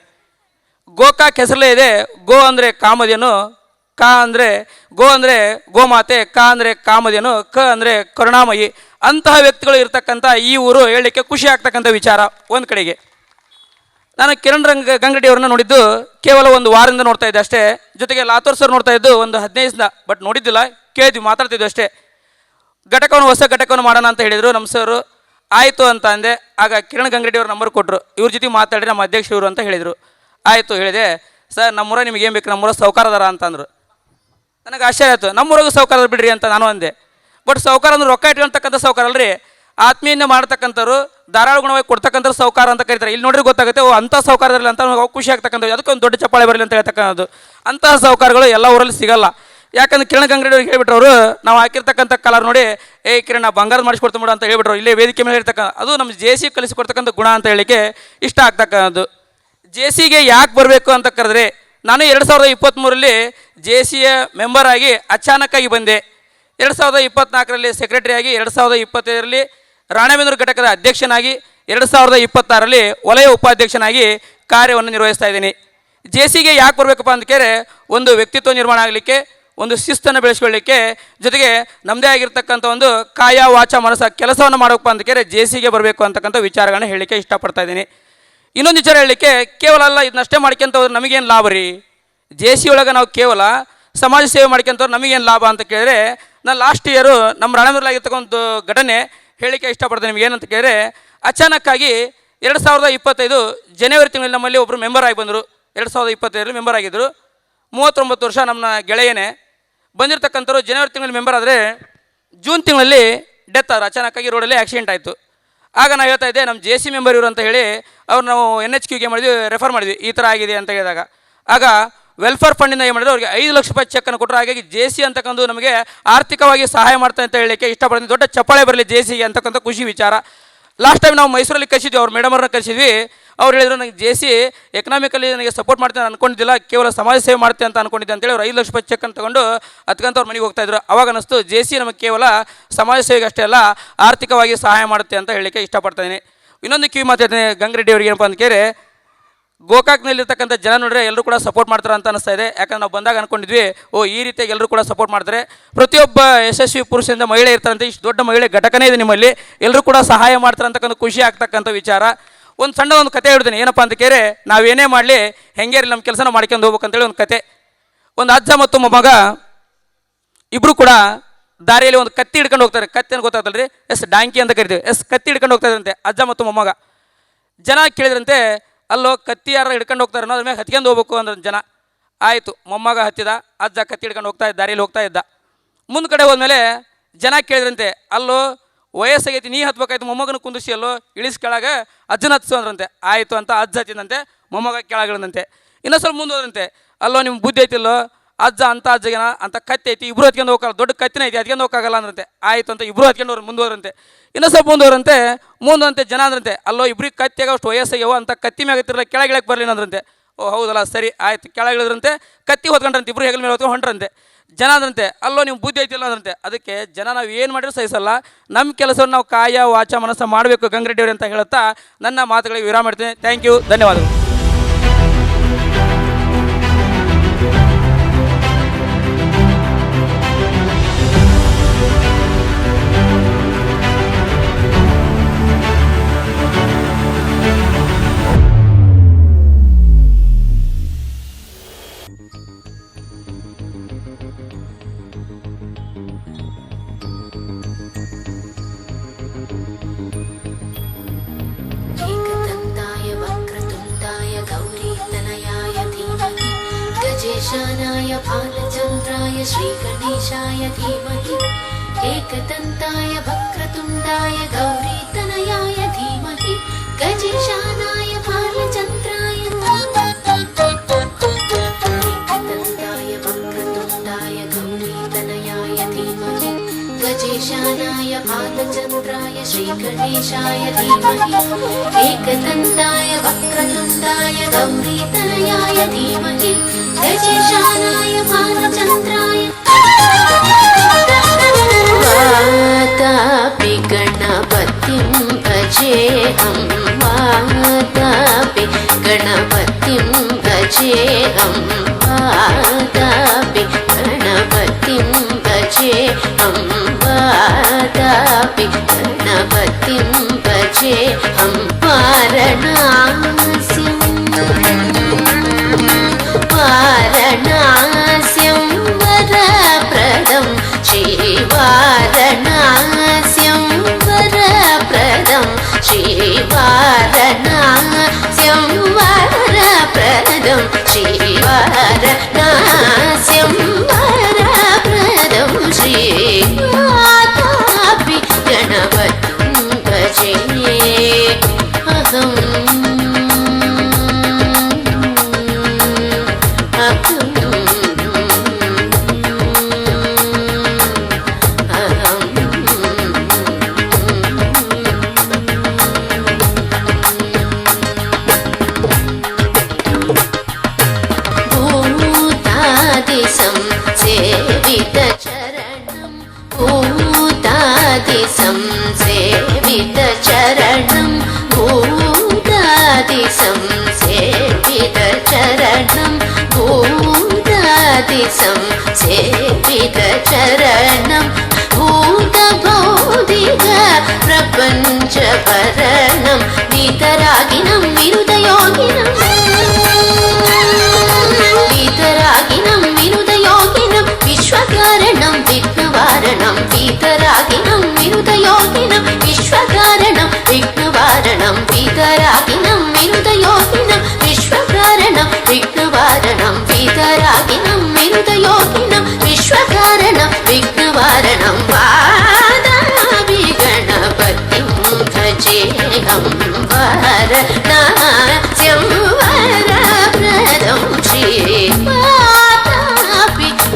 ಗೋಕಾಕ್ ಹೆಸರಲ್ಲೇ ಇದೆ. ಗೋ ಅಂದರೆ ಕಾಮಧೇನು, ಕ ಅಂದರೆ ಗೋ ಅಂದರೆ ಗೋಮಾತೆ, ಕ ಅಂದರೆ ಕಾಮಧೇನು, ಕ ಅಂದರೆ ಕರುಣಾಮಯಿ. ಅಂತಹ ವ್ಯಕ್ತಿಗಳು ಇರ್ತಕ್ಕಂಥ ಈ ಊರು ಹೇಳಲಿಕ್ಕೆ ಖುಷಿ ಆಗ್ತಕ್ಕಂಥ ವಿಚಾರ. ಒಂದು ಕಡೆಗೆ ನಾನು ಕಿರಣ್ ಗಂಗರೆಡ್ಡಿ ಅವ್ರನ್ನ ನೋಡಿದ್ದು ಕೇವಲ ಒಂದು ವಾರದಿಂದ ನೋಡ್ತಾ ಇದ್ದೆ ಅಷ್ಟೇ. ಜೊತೆಗೆ ಲಾತೂರ್ ಸರ್ ನೋಡ್ತಾ ಇದ್ದು ಒಂದು 15 ದಿನ, ಬಟ್ ನೋಡಿದ್ದಿಲ್ಲ, ಕೇಳಿದ್ವಿ, ಮಾತಾಡ್ತಿದ್ವಿ ಅಷ್ಟೇ. ಹೊಸ ಘಟಕವನ್ನು ಮಾಡೋಣ ಅಂತ ಹೇಳಿದರು ನಮ್ಮ ಸರ್. ಆಯಿತು ಅಂತ ಅಂದೆ. ಆಗ ಕಿರಣ್ ಗಂಗರೆಡ್ಡಿ ಅವ್ರ ನಂಬರ್ ಕೊಟ್ಟರು. ಇವ್ರ ಜೊತೆ ಮಾತಾಡಿ ನಮ್ಮ ಅಧ್ಯಕ್ಷ ಇವರು ಅಂತ ಹೇಳಿದರು. ಆಯಿತು ಹೇಳಿದೆ. ಸರ್ ನಮ್ಮೂರ ನಿಮ್ಗೆ ಏನು ಬೇಕು, ನಮ್ಮೂರ ಸೌಕಾರದಾರ ಅಂತಂದರು. ನನಗೆ ಆಶ್ಚರ್ಯ ಆಯಿತು. ನಮ್ಮೂರಾಗ ಸೌಕಾರದ ಬಿಡ್ರಿ ಅಂತ ನಾನು ಅಂದೆ. ಬಟ್ ಸೌಕಾರ ಅಂದ್ರೆ ರೊಕ್ಕ ಇಟ್ಕೊಳ್ತಕ್ಕಂಥ ಸೌಕಾರ ಅಲ್ರಿ, ಆತ್ಮೀಯನ ಮಾಡ್ತಕ್ಕಂಥವ್ರು, ಧಾರಾಳ ಗುಣವಾಗಿ ಕೊಡ್ತಕ್ಕಂಥ ಸೌಕಾರ ಅಂತ ಕರೀತಾರೆ. ಇಲ್ಲಿ ನೋಡ್ರಿ ಗೊತ್ತಾಗುತ್ತೆ, ಅಂಥ ಸೌಕಾರದಲ್ಲಿ ಅಂತ ಖುಷಿ ಆಗ್ತಕ್ಕಂಥದ್ದು. ಅದಕ್ಕೆ ಒಂದು ದೊಡ್ಡ ಚಪ್ಪಾಳೆ ಬರಲಿ ಅಂತ ಹೇಳ್ತಕ್ಕಂಥದ್ದು. ಅಂತಹ ಸೌಕಾರಗಳು ಎಲ್ಲ ಊರಲ್ಲಿ ಸಿಗಲ್ಲ. ಯಾಕಂದ್ರೆ ಕಿರಣ್ ಗಂಗರೆಡ್ಡಿ ಅವ್ರಿಗೆ ಹೇಳ್ಬಿಟ್ರು ಅವರು, ನಾವು ಹಾಕಿರ್ತಕ್ಕಂಥ ಕಲರ್ ನೋಡಿ, ಕಿರಣ್ ಬಂಗಾರದ ಮಾಡಿಸ್ಕೊಡ್ತಾ ಬಿಡು ಅಂತ ಹೇಳ್ಬಿಟ್ರು. ಇಲ್ಲೇ ವೇದಿಕೆ ಮೇಲೆ ಇರ್ತಕ್ಕಂಥ ಅದು ನಮ್ಮ ಜೆ ಸಿ ಕಲಿಸಿಕೊಡ್ತಕ್ಕಂಥ ಗುಣ ಅಂತ ಹೇಳಿಕ್ಕೆ ಇಷ್ಟ ಆಗ್ತಕ್ಕಂಥದ್ದು. ಜೆ ಸಿಗೆ ಯಾಕೆ ಬರಬೇಕು ಅಂತ ಕರೆದ್ರೆ, ನಾನು 2023ರಲ್ಲಿ ಜೆ ಸಿಯ ಮೆಂಬರ್ ಆಗಿ ಅಚಾನಕ್ಕಾಗಿ ಬಂದೆ. 2024ರಲ್ಲಿ ಸೆಕ್ರೆಟರಿ ಆಗಿ, 2025ರಲ್ಲಿ ರಾಣೆಬೆನ್ನೂರು ಘಟಕದ ಅಧ್ಯಕ್ಷನಾಗಿ 2026ರಲ್ಲಿ ವಲಯ ಉಪಾಧ್ಯಕ್ಷನಾಗಿ ಕಾರ್ಯವನ್ನು ನಿರ್ವಹಿಸ್ತಾ ಇದ್ದೀನಿ. ಜೆಸಿಗೆ ಯಾಕೆ ಬರಬೇಕಪ್ಪ ಅಂತ ಕೇಳಿದ್ರೆ ಒಂದು ವ್ಯಕ್ತಿತ್ವ ನಿರ್ಮಾಣ ಆಗಲಿಕ್ಕೆ, ಒಂದು ಶಿಸ್ತನ್ನು ಬೆಳೆಸ್ಕೊಳ್ಳಿಕ್ಕೆ, ಜೊತೆಗೆ ನಮ್ಮದೇ ಆಗಿರ್ತಕ್ಕಂಥ ಒಂದು ಕಾಯ ವಾಚ ಮನಸ್ಸ ಕೆಲಸವನ್ನು ಮಾಡಬೇಕಪ್ಪ ಅಂತ ಕೇಳಿದ್ರೆ ಜೆಸಿಗೆ ಬರಬೇಕು ಅಂತಕ್ಕಂಥ ವಿಚಾರಗಳನ್ನ ಹೇಳಲಿಕ್ಕೆ ಇಷ್ಟಪಡ್ತಾ ಇದ್ದೀನಿ. ಇನ್ನೊಂದು ವಿಚಾರ ಹೇಳಲಿಕ್ಕೆ, ಕೇವಲ ಅಲ್ಲ ಇದನ್ನಷ್ಟೇ ಮಾಡ್ಕೊಂತ ಹೋದ್ರೆ ನಮಗೇನು ಲಾಭ ರೀ? ಜೆಸಿ ಒಳಗೆ ನಾವು ಕೇವಲ ಸಮಾಜ ಸೇವೆ ಮಾಡ್ಕೊಂತವ್ರು ನಮಗೇನು ಲಾಭ ಅಂತ ಕೇಳಿದ್ರೆ, ನಾನು ಲಾಸ್ಟ್ ಇಯರು ನಮ್ಮ ರಾಣೆಬೆನ್ನೂರಲ್ಲಿರ್ತಕ್ಕಂಥ ಘಟನೆ ಹೇಳಲಿಕ್ಕೆ ಇಷ್ಟಪಡ್ತೇನೆ. ನಿಮ್ಗೆ ಏನಂತ ಕೇಳಿದ್ರೆ, ಅಚಾನಕ್ಕಾಗಿ 2025 ಜನವರಿ ತಿಂಗಳಲ್ಲಿ ನಮ್ಮಲ್ಲಿ ಒಬ್ಬರು ಮೆಂಬರ್ ಆಗಿ ಬಂದರು. 2025ರಲ್ಲಿ ಮೆಂಬರ್ ಆಗಿದ್ದರು. 39 ವರ್ಷ ನಮ್ಮ ಗೆಳೆಯನೇ ಬಂದಿರತಕ್ಕಂಥವ್ರು ಜನವರಿ ತಿಂಗಳಲ್ಲಿ ಮೆಂಬರ್ ಆದರೆ ಜೂನ್ ತಿಂಗಳಲ್ಲಿ ಡೆತ್ ಆದರು. ಅಚಾನಕ್ಕಾಗಿ ರೋಡಲ್ಲಿ ಆಕ್ಸಿಡೆಂಟ್ ಆಯಿತು. ಆಗ ನಾವು ಹೇಳ್ತಾ ಇದ್ದೆ, ನಮ್ಮ ಜೆ ಸಿ ಮೆಂಬರ್ ಇವರು ಅಂತ ಹೇಳಿ ಅವ್ರು ನಾವು NHQಗೆ ಮಾಡಿದ್ವಿ, ರೆಫರ್ ಮಾಡಿದ್ವಿ, ಈ ಥರ ಆಗಿದೆ ಅಂತ ಹೇಳಿದಾಗ ಆಗ ವೆಲ್ಫೇರ್ ಫಂಡಿಂದ ಏನು ಮಾಡಿದ್ರು, ಅವ್ರಿಗೆ 5 ಲಕ್ಷ ರೂಪಾಯಿ ಚೆಕ್ಕನ್ನು ಕೊಟ್ಟರು. ಹಾಗಾಗಿ ಜೆ ಸಿ ಅಂತಕ್ಕಂಥ ನಮಗೆ ಆರ್ಥಿಕವಾಗಿ ಸಹಾಯ ಮಾಡ್ತಾ ಅಂತ ಹೇಳಲಿಕ್ಕೆ ಇಷ್ಟಪಡ್ತೀನಿ. ದೊಡ್ಡ ಚಪ್ಪಾಳೆ ಬರಲಿ ಜೆ ಸಿಗೆ ಅಂತಕ್ಕಂಥ ಖುಷಿ ವಿಚಾರ. ಲಾಸ್ಟ್ ಟೈಮ್ ನಾವು ಮೈಸೂರಲ್ಲಿ ಕಳಿಸಿದ್ವಿ, ಅವ್ರು ಮೇಡಮವ್ರನ್ನ ಕಳಿಸಿದ್ವಿ. ಅವ್ರು ಹೇಳಿದ್ರು, ನನಗೆ ಜೆ ಸಿ ಎಕನಾಮಿಕಲಿ ನನಗೆ ಸಪೋರ್ಟ್ ಮಾಡ್ತೇನೆ ಅನ್ಕೊಂಡಿದ್ದಿಲ್ಲ, ಕೇವಲ ಸಮಾಜ ಸೇವೆ ಮಾಡ್ತೇನೆ ಅಂತ ಅನ್ಕೊಂಡಿದ್ದೆ ಅಂತೇಳಿ ಅವ್ರು 5 ಲಕ್ಷ ರೂಪಾಯಿ ಚೆಕ್ಕನ್ನು ತೊಗೊಂಡು ಅದಕ್ಕಂತ ಅವ್ರ ಮನೆಗೆ ಹೋಗ್ತಾಯಿದ್ರು. ಅವಾಗ ಅನ್ನಿಸ್ತು ಜೆ ಸಿ ನಮಗೆ ಕೇವಲ ಸಮಾಜ ಸೇವೆಗೆ ಅಷ್ಟೇ ಅಲ್ಲ, ಆರ್ಥಿಕವಾಗಿ ಸಹಾಯ ಮಾಡುತ್ತೆ ಅಂತ ಹೇಳಲಿಕ್ಕೆ ಇಷ್ಟಪಡ್ತಾಯಿದ್ದೀನಿ. ಇನ್ನೊಂದು ಕಿವಿ ಮಾತಾಡ್ತೀನಿ ಗಂಗರೆಡ್ಡಿ ಅವ್ರಿಗೆ, ಏನಪ್ಪ ಅಂತ ಕೇಳಿ, ಗೋಕಾಕ್ನಲ್ಲಿರ್ತಕ್ಕಂಥ ಜನ ನೋಡಿದ್ರೆ ಎಲ್ಲರೂ ಕೂಡ ಸಪೋರ್ಟ್ ಮಾಡ್ತಾರೆ ಅಂತ ಅನಿಸ್ತಾ ಇದೆ. ಯಾಕಂದ್ರೆ ನಾವು ಬಂದಾಗ ಅಂದ್ಕೊಂಡಿದ್ವಿ, ಈ ರೀತಿಯಾಗಿ ಎಲ್ಲರೂ ಕೂಡ ಸಪೋರ್ಟ್ ಮಾಡ್ತಾರೆ. ಪ್ರತಿಯೊಬ್ಬ ಯಶಸ್ವಿ ಪುರುಷರಿಂದ ಮಹಿಳೆ ಇರ್ತಾರಂತೆ, ಇಷ್ಟು ದೊಡ್ಡ ಮಹಿಳೆ ಘಟಕನೇ ಇದೆ ನಿಮ್ಮಲ್ಲಿ, ಎಲ್ಲರೂ ಕೂಡ ಸಹಾಯ ಮಾಡ್ತಾರೆ ಅಂತಕ್ಕಂಥ ಖುಷಿ ಆಗ್ತಕ್ಕಂಥ ವಿಚಾರ. ಒಂದು ಸಣ್ಣ ಒಂದು ಕತೆ ಹೇಳ್ತೀನಿ. ಏನಪ್ಪ ಅಂತ ಕೇಳಿ, ನಾವೇನೇ ಮಾಡಲಿ ಹೆಂಗೆ ಇರಲಿ ನಮ್ಮ ಕೆಲಸನ ಮಾಡ್ಕೊಂಡು ಹೋಗ್ಬೇಕಂತೇಳಿ ಒಂದು ಕತೆ. ಒಂದು ಅಜ್ಜ ಮತ್ತು ಮೊಮ್ಮಗ ಇಬ್ಬರು ಕೂಡ ದಾರಿಯಲ್ಲಿ ಒಂದು ಕತ್ತಿ ಹಿಡ್ಕೊಂಡು ಹೋಗ್ತಾರೆ. ಕತ್ತಿ ಅಂತ ಗೊತ್ತಾಗ್ತಲ್ಲ ರೀ, ಡಾಂಕಿ ಅಂತ ಕರಿತೀವಿ. ಕತ್ತಿ ಹಿಡ್ಕೊಂಡು ಹೋಗ್ತಾ ಇದ್ರಂತೆ ಅಜ್ಜ ಮತ್ತು ಮೊಮ್ಮಗ. ಜನ ಕೇಳಿದ್ರಂತೆ, ಅಲ್ಲೋ ಕತ್ತಿ ಯಾರು ಹಿಡ್ಕೊಂಡು ಹೋಗ್ತಾರೆ ಅನ್ನೋದ್ರ ಮೇಲೆ ಹತ್ಕೊಂಡು ಹೋಗ್ಬೇಕು ಅಂದ್ರೆ ಜನ. ಆಯಿತು, ಮೊಮ್ಮಗ ಹತ್ತಿದ, ಅಜ್ಜ ಕತ್ತಿ ಹಿಡ್ಕೊಂಡು ಹೋಗ್ತಾ ಇದ್ದ, ದಾರಿಯಲ್ಲಿ ಹೋಗ್ತಾ ಇದ್ದ. ಮುಂದೆ ಕಡೆ ಹೋದ್ಮೇಲೆ ಜನ ಕೇಳಿದ್ರಂತೆ, ಅಲ್ಲೋ ವಯಸ್ಸಾಗೈತಿ, ನೀ ಹತ್ಬೇಕಾಯ್ತು, ಮೊಮ್ಮಗನ ಕುಂದಿಸಿ ಅಲ್ಲೋ ಇಳಿಸ್ ಕೆಳಗೆ ಅಜ್ಜನ ಹತ್ಸು ಅಂದ್ರಂತೆ. ಆಯಿತು ಅಂತ ಅಜ್ಜ ಹತ್ತಿದಂತೆ, ಮೊಮ್ಮಗ ಕೆಳಗಿಳದಂತೆ. ಇನ್ನೊಂದು ಸ್ವಲ್ಪ ಮುಂದೆ ಹೋದಂತೆ, ಅಲ್ಲೋ ನಿಮ್ಮ ಬುದ್ಧಿ ಐತಿಲ್ಲೋ, ಅಜ್ಜ ಅಂತ ಅಜ್ಜಗೇನ ಅಂತ ಕತ್ತಿ ಐತಿ, ಇಬ್ಬರು ಹತ್ಕೊಂಡು ಹೋಗಲ್ಲ, ದೊಡ್ಡ ಕತ್ತಿನ ಐತಿ, ಹತ್ಕೊಂಡು ಹೋಗಲ್ಲ ಅಂದ್ರಂತೆ. ಆಯಿತು ಅಂತ ಇಬ್ಬರು ಹತ್ಕೊಂಡು ಹೋದ್ರು, ಮುಂದೆ ಹೋದ್ರಂತೆ. ಇನ್ನೊಂದು ಸ್ವಲ್ಪ ಮುಂದೋರಂತೆ ಜನ ಅಂದ್ರಂತೆ, ಅಲ್ಲೋ ಇಬ್ಬರಿಗೆ ಕತ್ತಿಯಾಗ ಅಷ್ಟು ವಯಸ್ಸಾಗ್ಯವ ಅಂತ ಕತ್ತಿ ಮ್ಯಾಗ ಹತ್ತಿರಲ್ಲ, ಕೆಳಗಿಳಕ್ಕೆ ಬರಲಿ ಅಂದ್ರಂತೆ. ಓ ಹೌದಲ್ಲ, ಸರಿ ಆಯ್ತು, ಕೆಳಗಿಳಿದ್ರಂತೆ, ಕತ್ತಿ ಹೊತ್ಕೊಂಡ್ರಂತೆ, ಇಬ್ಬರು ಹೆಗಲ ಮೇಲೆ ಹೊತ್ಕೊಂಡು ಹೊಂಟ್ರಂತೆ. ಜನ ಅಂದ್ರಂತೆ, ಅಲ್ಲೋ ನೀವು ಬುದ್ಧಿ ಐತಿಲ್ಲ ಅಂದ್ರಂತೆ. ಅದಕ್ಕೆ ಜನ ನಾವು ಏನು ಮಾಡಿದ್ರು ಸಹಿಸಲ್ಲ, ನಮ್ಮ ಕೆಲಸವನ್ನು ನಾವು ಕಾಯ ವಾಚ ಮನಸ್ಸ ಮಾಡಬೇಕು ಗಂಗರೆಡ್ಡಿ ಅವ್ರು ಅಂತ ಹೇಳುತ್ತಾ ನನ್ನ ಮಾತುಗಳಿಗೆ ವಿರಾಮ ಮಾಡ್ತೀನಿ. ಥ್ಯಾಂಕ್ ಯು, ಧನ್ಯವಾದಗಳು. गजेशानाय भालचन्द्राय श्रीगणेशाय धीमहि एकदन्ताय वक्रतुण्डाय गौरीतनयाय धीमहि गजेशानाय भालचन्द्राय एकदन्ताय वक्रतुण्डाय गौरीतनयाय धीमहि गजेशानाय भालचन्द्राय श्रीगणेशाय धीमहि एकदन्ताय वक्रतुण्डाय गौरीतनयाय धीमहि गजेशानाय भालचन्द्राय वातापि गणपतिं भजेऽहं वातापि गणपतिं भजेऽहं वातापि गणपतिं भजेऽहं वातापि गणपतिं भजेऽहं वारणास्यं वारणास्यं वरप्रदं श्रीवारणास्यं वरप्रदं श्रीवारणास्यं वरप्रदं श्रीवारणास्यं वरप्रदं श्रीवातापि गणपतिं भजे संसेवित संसेवितचरणं भूतभौतिक प्रपञ्चभरणं वीतरागिनं विरुदयोगिनं विरुदयोगिनं विश्वकारणं विघ्नवारणं वीतरागिनं विरुदयोगिनं विश्वकारणं विघ्नवारणं वीतरागिनं विरुदयोगिनं विश्वकारणं विघ्नवारणं वीतरागिनं विरुदयोगिनं विश्वकारणं विघ्नवारणं वादामि गणपतिं भजेऽहं वारणास्यं वरप्रदं श्रीवादामि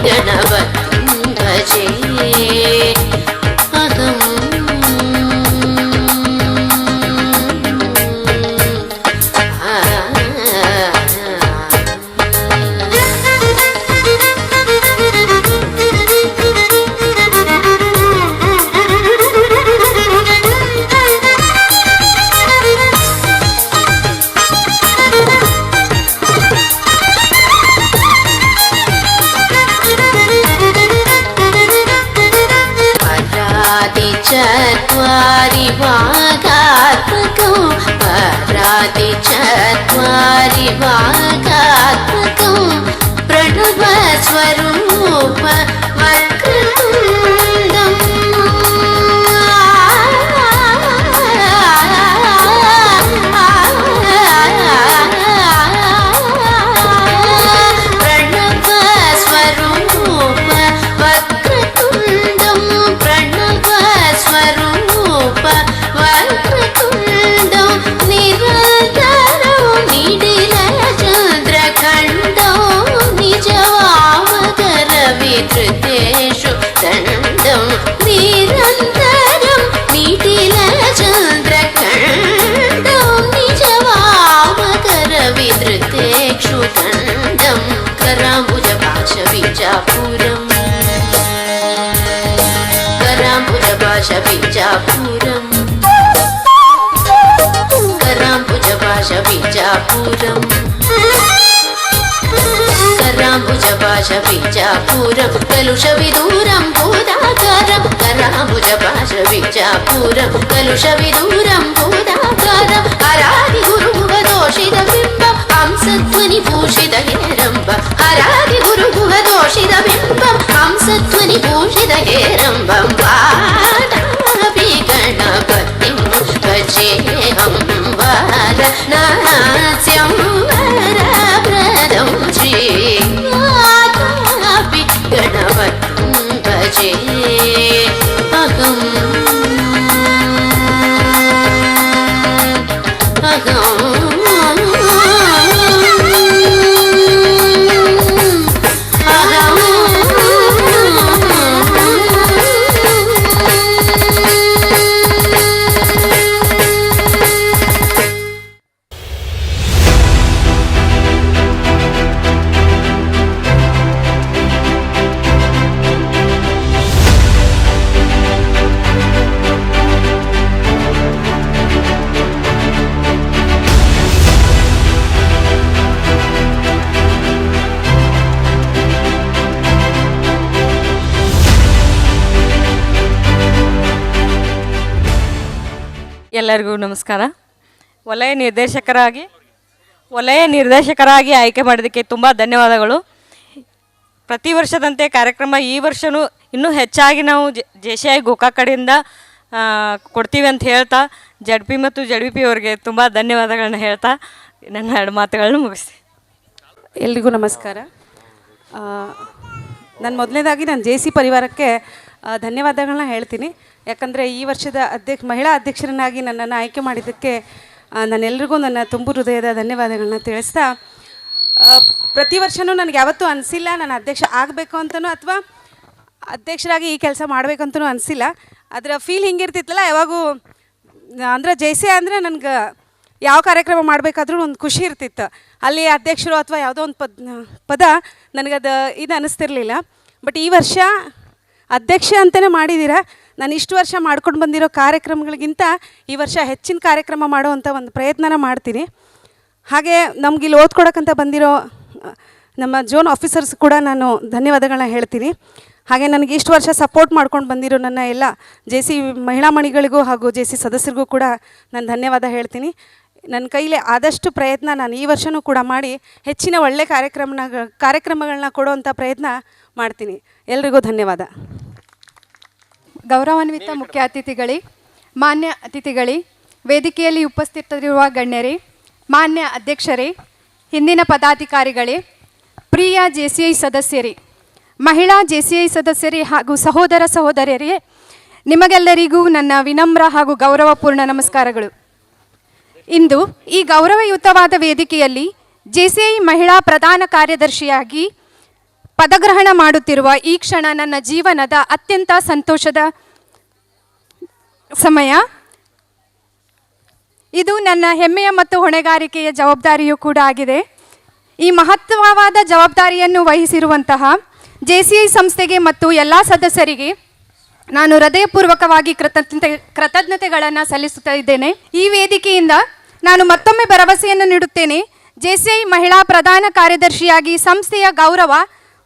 गणपतिं भजे चत्वारि वागात्मकं चत्वारि वागात्मकं प्रणवस्वरूप वक्रतुण्डं प्रणवस्वरूप वक्रतुण्डं प्रणवस्वरूप वक्रतुण्डं निरन्तरं निडिलचन्द्रखण्डं निजवामकरविधृतेषु दण्डं निरन्तरं निडिलचन्द्रखण्डं निजवामकरविधृतेषु दण्डं कराम्बुजपाशबीजापुरम् कराम्बुजपाशबीजापुरम् कराम्बुजपाशबीजापुरम् कराम्बुजपाशबीजापुरं कलुषविदूरं भूताकारं कराम्बुजपाशबीजापुरं कलुषविदूरं भूताकारं हरादिगुरुभुवदोषितबिम्बं हंसध्वनिभूषितहेरम्बं हरादिगुरुभुवदोषितबिम्बं हंसध्वनिभूषितहेरम्बं वादामि गणपतिं भजेऽहं वारणास्यं वरप्रदं श्रीवादामि गणपतिं भजे ಎಲ್ಲರಿಗೂ ನಮಸ್ಕಾರ. ವಲಯ ನಿರ್ದೇಶಕರಾಗಿ ಆಯ್ಕೆ ಮಾಡೋದಕ್ಕೆ ತುಂಬ ಧನ್ಯವಾದಗಳು. ಪ್ರತಿ ವರ್ಷದಂತೆ ಕಾರ್ಯಕ್ರಮ ಈ ವರ್ಷವೂ ಇನ್ನೂ ಹೆಚ್ಚಾಗಿ ನಾವು JCI ಗೋಕಾಕ್ ಕಡೆಯಿಂದ ಕೊಡ್ತೀವಿ ಅಂತ ಹೇಳ್ತಾ JP ಮತ್ತು JDP ಅವರಿಗೆ ತುಂಬ ಧನ್ಯವಾದಗಳನ್ನ ಹೇಳ್ತಾ ನನ್ನ ಎರಡು ಮಾತುಗಳನ್ನು ಮುಗಿಸ್ತೀನಿ. ಎಲ್ರಿಗೂ ನಮಸ್ಕಾರ. ನಾನು ಮೊದಲನೇದಾಗಿ ನಾನು JC ಪರಿವಾರಕ್ಕೆ ಧನ್ಯವಾದಗಳನ್ನ ಹೇಳ್ತೀನಿ. ಯಾಕಂದರೆ ಈ ವರ್ಷದ ಮಹಿಳಾ ಅಧ್ಯಕ್ಷರನ್ನಾಗಿ ನನ್ನನ್ನು ಆಯ್ಕೆ ಮಾಡಿದ್ದಕ್ಕೆ ನಾನೆಲ್ಲರಿಗೂ ನನ್ನ ತುಂಬು ಹೃದಯದ ಧನ್ಯವಾದಗಳನ್ನ ತಿಳಿಸ್ತಾ, ಪ್ರತಿ ವರ್ಷವೂ ನನಗೆ ಯಾವತ್ತೂ ಅನಿಸಿಲ್ಲ ನಾನು ಅಧ್ಯಕ್ಷ ಆಗಬೇಕು ಅಂತಲೂ ಅಥವಾ ಅಧ್ಯಕ್ಷರಾಗಿ ಈ ಕೆಲಸ ಮಾಡಬೇಕಂತಲೂ ಅನಿಸಿಲ್ಲ. ಅದರ ಫೀಲ್ ಹಿಂಗಿರ್ತಿತ್ತಲ್ಲ ಯಾವಾಗೂ, ಅಂದರೆ JCI ಅಂದರೆ ನನಗೆ ಯಾವ ಕಾರ್ಯಕ್ರಮ ಮಾಡಬೇಕಾದ್ರೂ ಒಂದು ಖುಷಿ ಇರ್ತಿತ್ತು. ಅಲ್ಲಿ ಅಧ್ಯಕ್ಷರು ಅಥವಾ ಯಾವುದೋ ಒಂದು ಪದ ನನಗದು ಇದು ಅನ್ನಿಸ್ತಿರ್ಲಿಲ್ಲ. ಬಟ್ ಈ ವರ್ಷ ಅಧ್ಯಕ್ಷ ಅಂತಲೇ ಮಾಡಿದ್ದೀರಾ. ನಾನು ಇಷ್ಟು ವರ್ಷ ಮಾಡ್ಕೊಂಡು ಬಂದಿರೋ ಕಾರ್ಯಕ್ರಮಗಳಿಗಿಂತ ಈ ವರ್ಷ ಹೆಚ್ಚಿನ ಕಾರ್ಯಕ್ರಮ ಮಾಡುವಂಥ ಒಂದು ಪ್ರಯತ್ನನ ಮಾಡ್ತೀನಿ. ಹಾಗೆ ನಮ್ಗೆ ಇಲ್ಲಿ ಓದ್ಕೊಡೋಕ್ಕಂತ ಬಂದಿರೋ ನಮ್ಮ ಜೋನ್ ಆಫೀಸರ್ಸ್ ಕೂಡ ನಾನು ಧನ್ಯವಾದಗಳನ್ನ ಹೇಳ್ತೀನಿ. ಹಾಗೆ ನನಗೆ ಇಷ್ಟು ವರ್ಷ ಸಪೋರ್ಟ್ ಮಾಡ್ಕೊಂಡು ಬಂದಿರೋ ನನ್ನ ಎಲ್ಲ JC ಮಹಿಳಾ ಮಣಿಗಳಿಗೂ ಹಾಗೂ JC ಸದಸ್ಯರಿಗೂ ಕೂಡ ನಾನು ಧನ್ಯವಾದ ಹೇಳ್ತೀನಿ. ನನ್ನ ಕೈಲಿ ಆದಷ್ಟು ಪ್ರಯತ್ನ ನಾನು ಈ ವರ್ಷವೂ ಕೂಡ ಮಾಡಿ ಹೆಚ್ಚಿನ ಒಳ್ಳೆ ಕಾರ್ಯಕ್ರಮಗಳನ್ನ ಕೊಡುವಂಥ ಪ್ರಯತ್ನ ಮಾಡ್ತೀನಿ. ಎಲ್ರಿಗೂ ಧನ್ಯವಾದ. ಗೌರವಾನ್ವಿತ ಮುಖ್ಯ ಅತಿಥಿಗಳೇ, ಮಾನ್ಯ ಅತಿಥಿಗಳೇ, ವೇದಿಕೆಯಲ್ಲಿ ಉಪಸ್ಥಿತರಿರುವ ಗಣ್ಯರೇ, ಮಾನ್ಯ ಅಧ್ಯಕ್ಷರೇ, ಹಿಂದಿನ ಪದಾಧಿಕಾರಿಗಳೇ, ಪ್ರಿಯ JCI ಸದಸ್ಯರೇ, ಮಹಿಳಾ JCI ಸದಸ್ಯರೇ ಹಾಗೂ ಸಹೋದರ ಸಹೋದರಿಯರೇ, ನಿಮಗೆಲ್ಲರಿಗೂ ನನ್ನ ವಿನಮ್ರ ಹಾಗೂ ಗೌರವಪೂರ್ಣ ನಮಸ್ಕಾರಗಳು. ಇಂದು ಈ ಗೌರವಯುತವಾದ ವೇದಿಕೆಯಲ್ಲಿ JCI ಮಹಿಳಾ ಪ್ರಧಾನ ಕಾರ್ಯದರ್ಶಿಯಾಗಿ ಪದಗ್ರಹಣ ಮಾಡುತ್ತಿರುವ ಈ ಕ್ಷಣ ನನ್ನ ಜೀವನದ ಅತ್ಯಂತ ಸಂತೋಷದ ಸಮಯ. ಇದು ನನ್ನ ಹೆಮ್ಮೆಯ ಮತ್ತು ಹೊಣೆಗಾರಿಕೆಯ ಜವಾಬ್ದಾರಿಯೂ ಕೂಡ ಆಗಿದೆ. ಈ ಮಹತ್ವವಾದ ಜವಾಬ್ದಾರಿಯನ್ನು ವಹಿಸಿರುವಂತಹ JCI ಸಂಸ್ಥೆಗೆ ಮತ್ತು ಎಲ್ಲ ಸದಸ್ಯರಿಗೆ ನಾನು ಹೃದಯಪೂರ್ವಕವಾಗಿ ಕೃತಜ್ಞತೆಗಳನ್ನು ಸಲ್ಲಿಸುತ್ತಾ ಇದ್ದೇನೆ. ಈ ವೇದಿಕೆಯಿಂದ ನಾನು ಮತ್ತೊಮ್ಮೆ ಭರವಸೆಯನ್ನು ನೀಡುತ್ತೇನೆ. JCI ಮಹಿಳಾ ಪ್ರಧಾನ ಕಾರ್ಯದರ್ಶಿಯಾಗಿ ಸಂಸ್ಥೆಯ ಗೌರವ,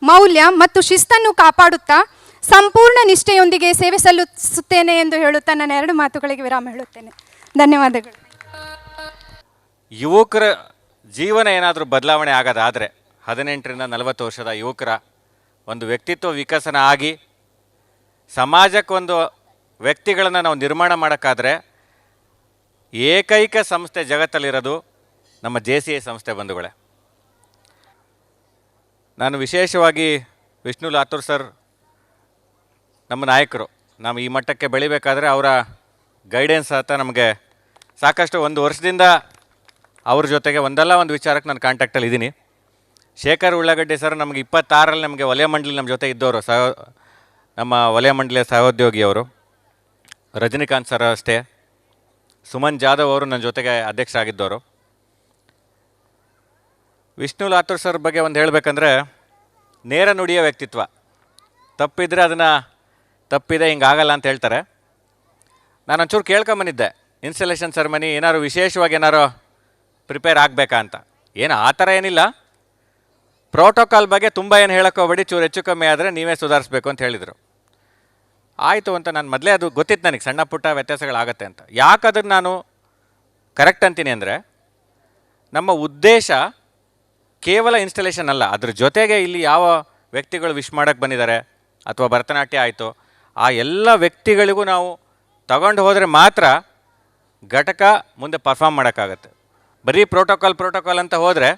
ಮೌಲ್ಯ ಮತ್ತು ಶಿಸ್ತನ್ನು ಕಾಪಾಡುತ್ತಾ ಸಂಪೂರ್ಣ ನಿಷ್ಠೆಯೊಂದಿಗೆ ಸೇವೆ ಸಲ್ಲಿಸುತ್ತೇನೆ ಎಂದು ಹೇಳುತ್ತಾ ನನ್ನ 2 ಮಾತುಗಳಿಗೆ ವಿರಾಮ ಹೇಳುತ್ತೇನೆ. ಧನ್ಯವಾದಗಳು. ಯುವಕರ ಜೀವನ ಏನಾದರೂ ಬದಲಾವಣೆ ಆಗೋದಾದರೆ 18ರಿಂದ 40 ವರ್ಷದ ಯುವಕರ ಒಂದು ವ್ಯಕ್ತಿತ್ವ ವಿಕಸನ ಆಗಿ ಸಮಾಜಕ್ಕೊಂದು ವ್ಯಕ್ತಿಗಳನ್ನು ನಾವು ನಿರ್ಮಾಣ ಮಾಡೋಕ್ಕಾದರೆ ಏಕೈಕ ಸಂಸ್ಥೆ ಜಗತ್ತಲ್ಲಿರೋದು ನಮ್ಮ JCI ಸಂಸ್ಥೆ ಬಂಧುಗಳೇ. ನಾನು ವಿಶೇಷವಾಗಿ ವಿಷ್ಣು ಲಾತೂರ್ ಸರ್ ನಮ್ಮ ನಾಯಕರು. ನಾವು ಈ ಮಟ್ಟಕ್ಕೆ ಬೆಳಿಬೇಕಾದ್ರೆ ಅವರ ಗೈಡೆನ್ಸ್ ಅಂತ ನಮಗೆ ಸಾಕಷ್ಟು 1 ವರ್ಷದಿಂದ ಅವ್ರ ಜೊತೆಗೆ ಒಂದಲ್ಲ ಒಂದು ವಿಚಾರಕ್ಕೆ ನಾನು ಕಾಂಟ್ಯಾಕ್ಟಲ್ಲಿ ಇದ್ದೀನಿ. ಶೇಖರ್ ಉಳ್ಳಾಗಡ್ಡಿ ಸರ್ ನಮಗೆ 26ರಲ್ಲಿ ನಮಗೆ ವಲಯ ಮಂಡಳಿ ನಮ್ಮ ಜೊತೆ ಇದ್ದವರು, ನಮ್ಮ ವಲಯ ಮಂಡಳಿಯ ಸಹೋದ್ಯೋಗಿಯವರು. ರಜನಿಕಾಂತ್ ಸರ್ ಅಷ್ಟೇ. ಸುಮನ್ ಜಾಧವ್ ಅವರು ನನ್ನ ಜೊತೆಗೆ ಅಧ್ಯಕ್ಷರಾಗಿದ್ದವರು. ವಿಷ್ಣು ಲಾತೂರ್ ಸರ್ ಬಗ್ಗೆ ಒಂದು ಹೇಳಬೇಕಂದ್ರೆ ನೇರ ನುಡಿಯ ವ್ಯಕ್ತಿತ್ವ. ತಪ್ಪಿದರೆ ಅದನ್ನು ತಪ್ಪಿದೆ ಹಿಂಗಾಗಲ್ಲ ಅಂತ ಹೇಳ್ತಾರೆ. ನಾನು ಒಂಚೂರು ಕೇಳ್ಕೊಂಬಂದಿದ್ದೆ, ಇನ್ಸ್ಟಾಲೇಷನ್ ಸೆರೆಮನಿ ಏನಾದ್ರು ವಿಶೇಷವಾಗಿ ಏನಾರು ಪ್ರಿಪೇರ್ ಆಗಬೇಕಾ ಅಂತ. ಏನು ಆ ಥರ ಏನಿಲ್ಲ, ಪ್ರೋಟೋಕಾಲ್ ಬಗ್ಗೆ ತುಂಬ ಏನು ಹೇಳೋಕ್ಕೋಗ್ಬೇಡಿ, ಚೂರು ಹೆಚ್ಚು ಕಮ್ಮಿ ಆದರೆ ನೀವೇ ಸುಧಾರಿಸ್ಬೇಕು ಅಂತ ಹೇಳಿದರು. ಆಯಿತು ಅಂತ ನಾನು ಮೊದಲೇ ಅದು ಗೊತ್ತಿತ್ತು ನನಗೆ ಸಣ್ಣ ಪುಟ್ಟ ವ್ಯತ್ಯಾಸಗಳಾಗತ್ತೆ ಅಂತ. ಯಾಕದನ್ನು ನಾನು ಕರೆಕ್ಟ್ ಅಂತೀನಿ ಅಂದರೆ, ನಮ್ಮ ಉದ್ದೇಶ ಕೇವಲ ಇನ್ಸ್ಟಾಲೇಷನ್ ಅಲ್ಲ, ಅದ್ರ ಜೊತೆಗೆ ಇಲ್ಲಿ ಯಾವ ವ್ಯಕ್ತಿಗಳು ವಿಶ್ ಮಾಡೋಕ್ಕೆ ಬಂದಿದ್ದಾರೆ ಅಥವಾ ಭರತನಾಟ್ಯ ಆಯಿತು, ಆ ಎಲ್ಲ ವ್ಯಕ್ತಿಗಳಿಗೂ ನಾವು ತಗೊಂಡು ಹೋದರೆ ಮಾತ್ರ ಘಟಕ ಮುಂದೆ ಪರ್ಫಾರ್ಮ್ ಮಾಡೋಕ್ಕಾಗತ್ತೆ. ಬರೀ ಪ್ರೋಟೋಕಾಲ್ ಅಂತ ಹೋದರೆ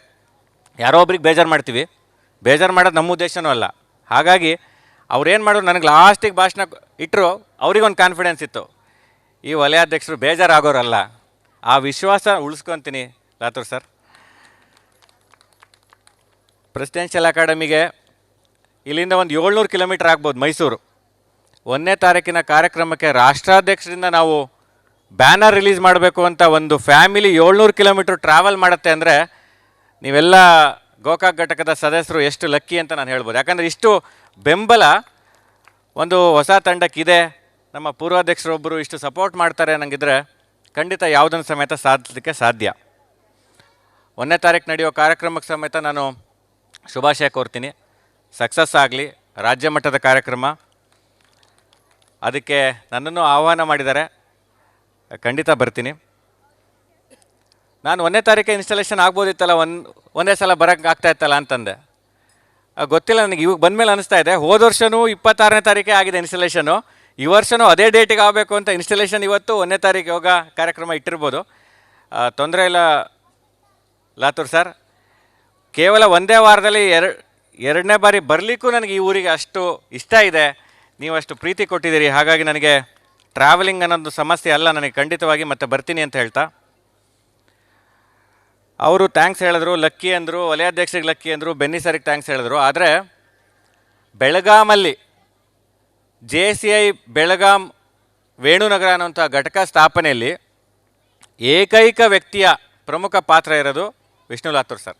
ಯಾರೋ ಒಬ್ರಿಗೆ ಬೇಜಾರು ಮಾಡ್ತೀವಿ. ಬೇಜಾರು ಮಾಡೋದು ನಮ್ಮ ಉದ್ದೇಶನೂ ಅಲ್ಲ. ಹಾಗಾಗಿ ಅವ್ರೇನು ಮಾಡೋರು, ನನಗೆ ಲಾಸ್ಟಿಗೆ ಭಾಷಣ ಇಟ್ಟರು, ಅವ್ರಿಗೊಂದು ಕಾನ್ಫಿಡೆನ್ಸ್ ಇತ್ತು, ಈ ವಲಯಾಧ್ಯಕ್ಷರು ಬೇಜಾರಾಗೋರಲ್ಲ. ಆ ವಿಶ್ವಾಸ ಉಳಿಸ್ಕೊತೀನಿ ಲಾತೂರ್ ಸರ್. ಪ್ರೆಸಿಡೆನ್ಷಿಯಲ್ ಅಕಾಡೆಮಿಗೆ ಇಲ್ಲಿಂದ ಒಂದು 700 ಕಿಲೋಮೀಟರ್ ಆಗ್ಬೋದು ಮೈಸೂರು. 1ನೇ ತಾರೀಕಿನ ಕಾರ್ಯಕ್ರಮಕ್ಕೆ ರಾಷ್ಟ್ರಾಧ್ಯಕ್ಷರಿಂದ ನಾವು ಬ್ಯಾನರ್ ರಿಲೀಸ್ ಮಾಡಬೇಕು ಅಂತ ಒಂದು ಫ್ಯಾಮಿಲಿ 700 ಕಿಲೋಮೀಟ್ರ್ ಟ್ರಾವೆಲ್ ಮಾಡುತ್ತೆ ಅಂದರೆ ನೀವೆಲ್ಲ ಗೋಕಾಕ್ ಘಟಕದ ಸದಸ್ಯರು ಎಷ್ಟು ಲಕ್ಕಿ ಅಂತ ನಾನು ಹೇಳ್ಬೋದು. ಯಾಕಂದರೆ ಇಷ್ಟು ಬೆಂಬಲ ಒಂದು ಹೊಸ ತಂಡಕ್ಕಿದೆ, ನಮ್ಮ ಪೂರ್ವಾಧ್ಯಕ್ಷರೊಬ್ಬರು ಇಷ್ಟು ಸಪೋರ್ಟ್ ಮಾಡ್ತಾರೆ ನನಗಿದ್ರೆ ಖಂಡಿತ ಯಾವುದನ್ನು ಸಮೇತ ಸಾಧಿಸಲಿಕ್ಕೆ ಸಾಧ್ಯ. 1ನೇ ತಾರೀಕು ನಡೆಯೋ ಕಾರ್ಯಕ್ರಮಕ್ಕೆ ಸಮೇತ ನಾನು ಶುಭಾಶಯ ಕೋರ್ತೀನಿ. ಸಕ್ಸಸ್ ಆಗಲಿ. ರಾಜ್ಯ ಮಟ್ಟದ ಕಾರ್ಯಕ್ರಮ, ಅದಕ್ಕೆ ನನ್ನನ್ನು ಆಹ್ವಾನ ಮಾಡಿದ್ದಾರೆ, ಖಂಡಿತ ಬರ್ತೀನಿ. ನಾನು 1ನೇ ತಾರೀಕೆ ಇನ್ಸ್ಟಾಲೇಷನ್ ಆಗ್ಬೋದಿತ್ತಲ್ಲ, ಒಂದೇ ಸಲ ಬರೋಕ್ಕೆ ಆಗ್ತಾ ಇತ್ತಲ್ಲ ಅಂತಂದೆ. ಗೊತ್ತಿಲ್ಲ ನನಗೆ, ಇವಾಗ ಬಂದಮೇಲೆ ಅನಿಸ್ತಾ ಇದೆ, ಹೋದ ವರ್ಷವೂ 26ನೇ ತಾರೀಕೆ ಆಗಿದೆ ಇನ್ಸ್ಟಾಲೇಷನು, ಈ ವರ್ಷವೂ ಅದೇ ಡೇಟಿಗೆ ಆಗಬೇಕು ಅಂತ ಇನ್ಸ್ಟಾಲೇಷನ್ ಇವತ್ತು 1ನೇ ತಾರೀಕು ಯೋಗ ಕಾರ್ಯಕ್ರಮ ಇಟ್ಟಿರ್ಬೋದು. ತೊಂದರೆ ಇಲ್ಲ ಲಾತೂರ್ ಸರ್. ಕೇವಲ ಒಂದೇ ವಾರದಲ್ಲಿ ಎರಡನೇ ಬಾರಿ ಬರಲಿಕ್ಕೂ ನನಗೆ ಈ ಊರಿಗೆ ಅಷ್ಟು ಇಷ್ಟ ಇದೆ, ನೀವು ಅಷ್ಟು ಪ್ರೀತಿ ಕೊಟ್ಟಿದ್ದೀರಿ. ಹಾಗಾಗಿ ನನಗೆ ಟ್ರಾವೆಲಿಂಗ್ ಅನ್ನೋದು ಸಮಸ್ಯೆ ಅಲ್ಲ, ನನಗೆ ಖಂಡಿತವಾಗಿ ಮತ್ತೆ ಬರ್ತೀನಿ ಅಂತ ಹೇಳ್ತಾ, ಅವರು ಥ್ಯಾಂಕ್ಸ್ ಹೇಳಿದ್ರು, ಲಕ್ಕಿ ಅಂದರು, ವಲಯಾಧ್ಯಕ್ಷರಿಗೆ ಲಕ್ಕಿ ಅಂದರು, ಬೆನ್ನಿ ಸರಿಗೆ ಥ್ಯಾಂಕ್ಸ್ ಹೇಳಿದ್ರು. ಆದರೆ ಬೆಳಗಾಮಲ್ಲಿ JCI ಬೆಳಗಾಂ ವೇಣುನಗರ ಅನ್ನೋಂಥ ಘಟಕ ಸ್ಥಾಪನೆಯಲ್ಲಿ ಏಕೈಕ ವ್ಯಕ್ತಿಯ ಪ್ರಮುಖ ಪಾತ್ರ ಇರೋದು ವಿಷ್ಣು ಲಾತೂರ್ ಸರ್.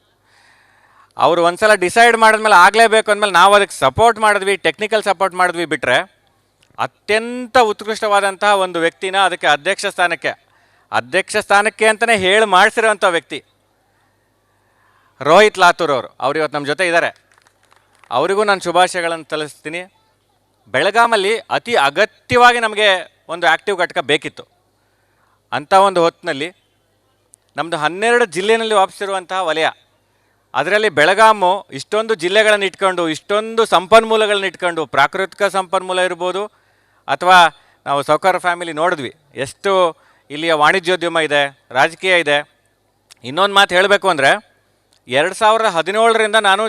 ಅವರು ಒಂದು ಸಲ ಡಿಸೈಡ್ ಮಾಡಿದ್ಮೇಲೆ ಆಗಲೇಬೇಕು ಅಂದಮೇಲೆ ನಾವು ಅದಕ್ಕೆ ಸಪೋರ್ಟ್ ಮಾಡಿದ್ವಿ, ಟೆಕ್ನಿಕಲ್ ಸಪೋರ್ಟ್ ಮಾಡಿದ್ವಿ. ಬಿಟ್ಟರೆ ಅತ್ಯಂತ ಉತ್ಕೃಷ್ಟವಾದಂತಹ ಒಂದು ವ್ಯಕ್ತಿನ ಅದಕ್ಕೆ ಅಧ್ಯಕ್ಷ ಸ್ಥಾನಕ್ಕೆ ಅಂತಲೇ ಹೇಳಿ ಮಾಡಿಸಿರೋಂಥ ವ್ಯಕ್ತಿ. ರೋಹಿತ್ ಲಾತೂರ್ ಅವರು ಇವತ್ತು ನಮ್ಮ ಜೊತೆ ಇದ್ದಾರೆ. ಅವರಿಗೂ ನಾನು ಶುಭಾಶಯಗಳನ್ನು ತಿಳಿಸ್ತೀನಿ. ಬೆಳಗಾಮಲ್ಲಿ ಅತಿ ಅಗತ್ಯವಾಗಿ ನಮಗೆ ಒಂದು ಆ್ಯಕ್ಟಿವ್ ಘಟಕ ಬೇಕಿತ್ತು. ಅಂಥ ಒಂದು ಹೊತ್ತಿನಲ್ಲಿ ನಮ್ಮದು 12 ಜಿಲ್ಲೆಯಲ್ಲಿ ವ್ಯಾಪಿಸಿರುವಂತಹ ವಲಯ, ಅದರಲ್ಲಿ ಬೆಳಗಾಮು ಇಷ್ಟೊಂದು ಜಿಲ್ಲೆಗಳನ್ನು ಇಟ್ಕೊಂಡು, ಇಷ್ಟೊಂದು ಸಂಪನ್ಮೂಲಗಳನ್ನ ಇಟ್ಕೊಂಡು, ಪ್ರಾಕೃತಿಕ ಸಂಪನ್ಮೂಲ ಇರ್ಬೋದು ಅಥವಾ ನಾವು ಸಾಹುಕಾರ ಫ್ಯಾಮಿಲಿ ನೋಡಿದ್ವಿ, ಎಷ್ಟು ಇಲ್ಲಿಯ ವಾಣಿಜ್ಯೋದ್ಯಮ ಇದೆ, ರಾಜಕೀಯ ಇದೆ. ಇನ್ನೊಂದು ಮಾತು ಹೇಳಬೇಕು ಅಂದರೆ 2017ರಿಂದ ನಾನು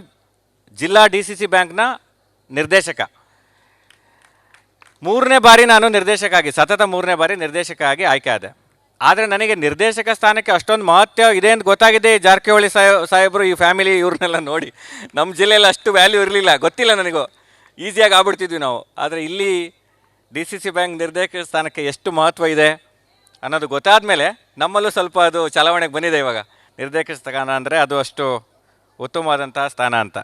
ಜಿಲ್ಲಾ DCC ಬ್ಯಾಂಕ್ನ ನಿರ್ದೇಶಕ. 3ನೇ ಬಾರಿ ನಾನು ಸತತ 3ನೇ ಬಾರಿ ನಿರ್ದೇಶಕ ಆಗಿ ಆಯ್ಕೆ ಆದೆ. ಆದರೆ ನನಗೆ ನಿರ್ದೇಶಕ ಸ್ಥಾನಕ್ಕೆ ಅಷ್ಟೊಂದು ಮಹತ್ವ ಇದೆ ಅಂತ ಗೊತ್ತಾಗಿದೆ ಜಾರಕಿಹೊಳಿ ಸಾಹೇಬರು ಈ ಫ್ಯಾಮಿಲಿ ಇವ್ರನ್ನೆಲ್ಲ ನೋಡಿ. ನಮ್ಮ ಜಿಲ್ಲೆಯಲ್ಲಿ ಅಷ್ಟು ವ್ಯಾಲ್ಯೂ ಇರಲಿಲ್ಲ, ಗೊತ್ತಿಲ್ಲ ನನಗೂ, ಈಸಿಯಾಗಿ ಆಗ್ಬಿಡ್ತಿದ್ವಿ ನಾವು. ಆದರೆ ಇಲ್ಲಿ DCC ಬ್ಯಾಂಕ್ ನಿರ್ದೇಶಕ ಸ್ಥಾನಕ್ಕೆ ಎಷ್ಟು ಮಹತ್ವ ಇದೆ ಅನ್ನೋದು ಗೊತ್ತಾದ ಮೇಲೆ ನಮ್ಮಲ್ಲೂ ಸ್ವಲ್ಪ ಅದು ಚಲಾವಣೆಗೆ ಬಂದಿದೆ. ಇವಾಗ ನಿರ್ದೇಶಕ ಸ್ಥಾನ ಅಂದರೆ ಅದು ಅಷ್ಟು ಉತ್ತಮವಾದಂಥ ಸ್ಥಾನ ಅಂತ.